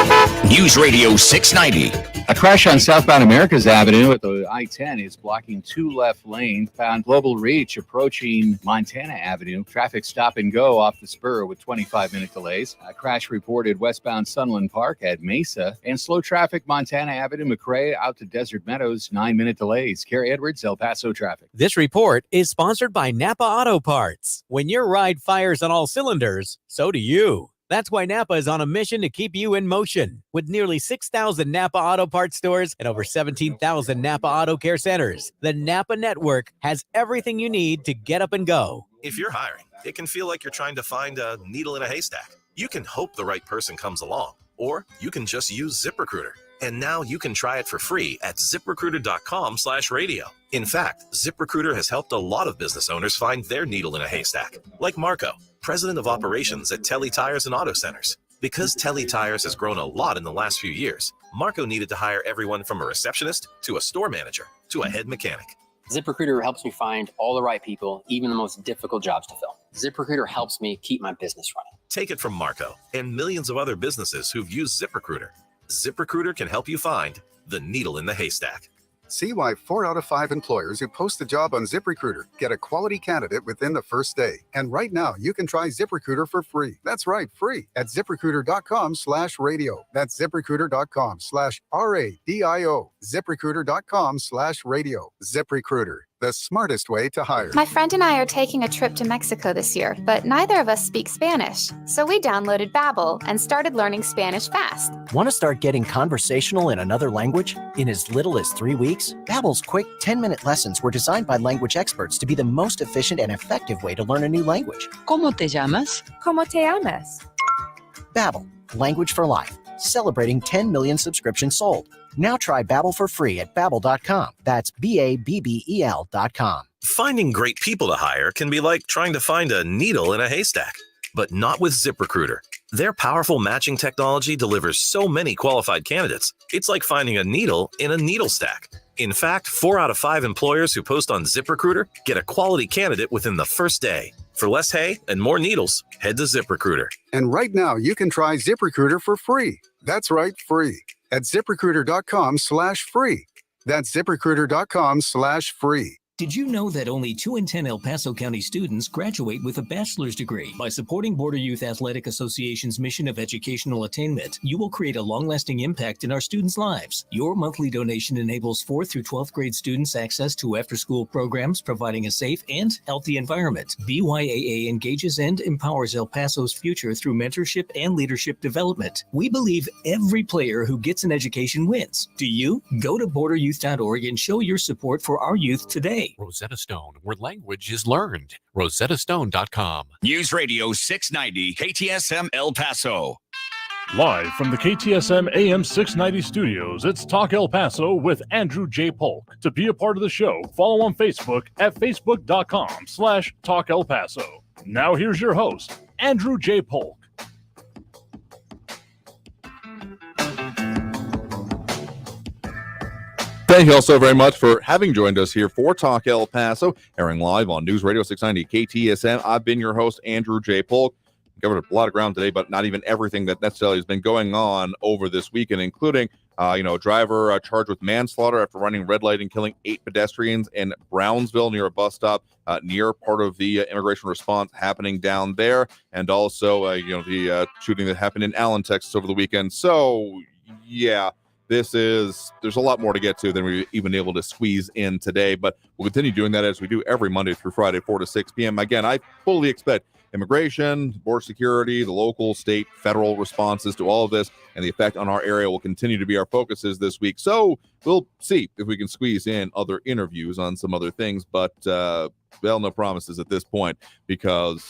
[SPEAKER 3] News Radio 690.
[SPEAKER 4] A crash on southbound Americas Avenue at the I-10 is blocking 2 left lanes. Found Global Reach approaching Montana Avenue. Traffic stop and go off the spur with 25-minute delays. A crash reported westbound Sunland Park at Mesa. And slow traffic Montana Avenue, McRae out to Desert Meadows. 9-minute delays. Carrie Edwards, El Paso traffic.
[SPEAKER 5] This report is sponsored by Napa Auto Parts. When your ride fires on all cylinders, so do you. That's why Napa is on a mission to keep you in motion. With nearly 6,000 Napa Auto Parts stores and over 17,000 Napa Auto Care centers, the Napa network has everything you need to get up and go.
[SPEAKER 24] If you're hiring, it can feel like you're trying to find a needle in a haystack. You can hope the right person comes along, or you can just use ZipRecruiter. And now you can try it for free at ZipRecruiter.com/radio. In fact, ZipRecruiter has helped a lot of business owners find their needle in a haystack, like Marco, president of operations at Telly Tires and Auto Centers. Because Telly Tires has grown a lot in the last few years, Marco needed to hire everyone from a receptionist to a store manager to a head mechanic.
[SPEAKER 12] ZipRecruiter helps me find all the right people, even the most difficult jobs to fill. ZipRecruiter helps me keep my business running.
[SPEAKER 24] Take it from Marco and millions of other businesses who've used ZipRecruiter. ZipRecruiter can help you find the needle in the haystack.
[SPEAKER 27] See why 4 out of 5 employers who post a job on ZipRecruiter get a quality candidate within the first day. And right now, you can try ZipRecruiter for free. That's right, free at ZipRecruiter.com/radio. That's ZipRecruiter.com/RADIO. ZipRecruiter.com/radio. ZipRecruiter, the smartest way to hire.
[SPEAKER 20] My friend and I are taking a trip to Mexico this year, but neither of us speak Spanish. So we downloaded Babbel and started learning Spanish fast.
[SPEAKER 22] Want to start getting conversational in another language in as little as 3 weeks? Babbel's quick 10-minute lessons were designed by language experts to be the most efficient and effective way to learn a new language.
[SPEAKER 23] ¿Cómo te llamas? ¿Cómo te llamas?
[SPEAKER 22] Babbel, language for life. Celebrating 10 million subscriptions sold. Now try Babbel for free at Babbel.com. That's BABBEL.com.
[SPEAKER 24] Finding great people to hire can be like trying to find a needle in a haystack, but not with ZipRecruiter. Their powerful matching technology delivers so many qualified candidates, it's like finding a needle in a needle stack. In fact, 4 out of 5 employers who post on ZipRecruiter get a quality candidate within the first day. For less hay and more needles, head to ZipRecruiter.
[SPEAKER 27] And right now, you can try ZipRecruiter for free. That's right, free at ZipRecruiter.com/free. That's ZipRecruiter.com/free. Did you know that only 2 in 10 El Paso County students graduate with a bachelor's degree? By supporting Border Youth Athletic Association's mission of educational attainment, you will create a long-lasting impact in our students' lives. Your monthly donation enables 4th through 12th grade students access to after-school programs, providing a safe and healthy environment. BYAA engages and empowers El Paso's future through mentorship and leadership development. We believe every player who gets an education wins. Do you? Go to borderyouth.org and show your support for our youth today.
[SPEAKER 13] Rosetta Stone, where language is learned. RosettaStone.com.
[SPEAKER 3] News Radio 690 KTSM El Paso.
[SPEAKER 2] Live from the KTSM AM 690 studios, it's Talk El Paso with Andrew J. Polk. To be a part of the show, follow on Facebook at Facebook.com/Talk El Paso. Now here's your host, Andrew J. Polk.
[SPEAKER 1] Thank you all so very much for having joined us here for Talk El Paso, airing live on News Radio 690 KTSM. I've been your host, Andrew J. Polk. Covered a lot of ground today, but not even everything that necessarily has been going on over this weekend, including, a driver charged with manslaughter after running red light and killing 8 pedestrians in Brownsville near a bus stop, near part of the immigration response happening down there, and also, the shooting that happened in Allen, Texas over the weekend. So, yeah. There's a lot more to get to than we've even able to squeeze in today, but we'll continue doing that as we do every Monday through Friday, 4 to 6 p.m. Again, I fully expect immigration, border security, the local, state, federal responses to all of this and the effect on our area will continue to be our focuses this week. So we'll see if we can squeeze in other interviews on some other things, but, no promises at this point because,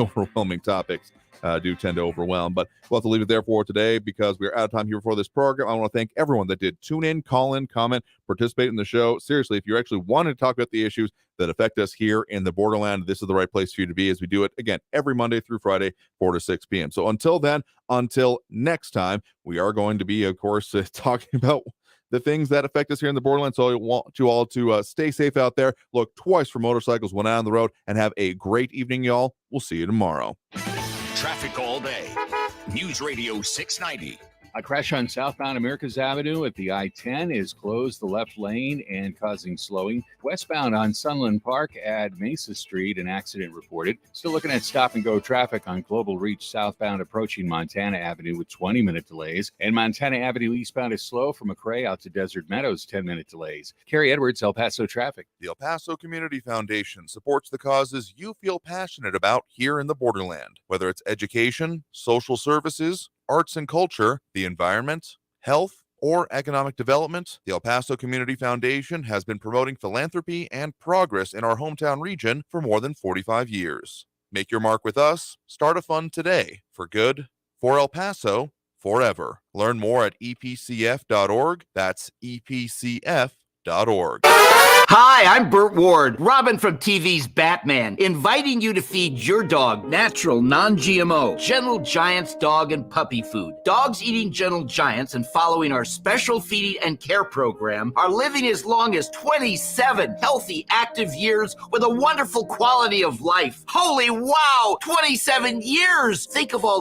[SPEAKER 1] overwhelming topics do tend to overwhelm, but we'll have to leave it there for today because we're out of time here for this program. I want to thank everyone that did tune in, call in, comment, participate in the show. Seriously, if you actually want to talk about the issues that affect us here in the borderland, this is the right place for you to be as we do it again every Monday through Friday, 4 to 6 p.m. So until then, until next time, we are going to be, of course, talking about the things that affect us here in the borderland. So I want you all to stay safe out there, look twice for motorcycles when out on the road, and have a great evening, y'all. We'll see you tomorrow.
[SPEAKER 3] Traffic all day. News Radio 690
[SPEAKER 4] A crash on southbound Americas Avenue at the I-10 is closed the left lane and causing slowing. Westbound on Sunland Park at Mesa Street, an accident reported. Still looking at stop-and-go traffic on Global Reach southbound approaching Montana Avenue with 20-minute delays. And Montana Avenue eastbound is slow from McRae out to Desert Meadows, 10-minute delays. Kerry Edwards, El Paso traffic.
[SPEAKER 1] The El Paso Community Foundation supports the causes you feel passionate about here in the borderland, whether it's education, social services, arts and culture, the environment, health, or economic development. The El Paso Community Foundation has been promoting philanthropy and progress in our hometown region for more than 45 years. Make your mark with us. Start a fund today. For good, for El Paso, forever. Learn more at epcf.org. That's epcf.org.
[SPEAKER 14] Hi, I'm Burt Ward, Robin from TV's Batman, inviting you to feed your dog natural, non-GMO, Gentle Giants dog and puppy food. Dogs eating Gentle Giants and following our special feeding and care program are living as long as 27 healthy, active years with a wonderful quality of life. Holy wow, 27 years! Think of all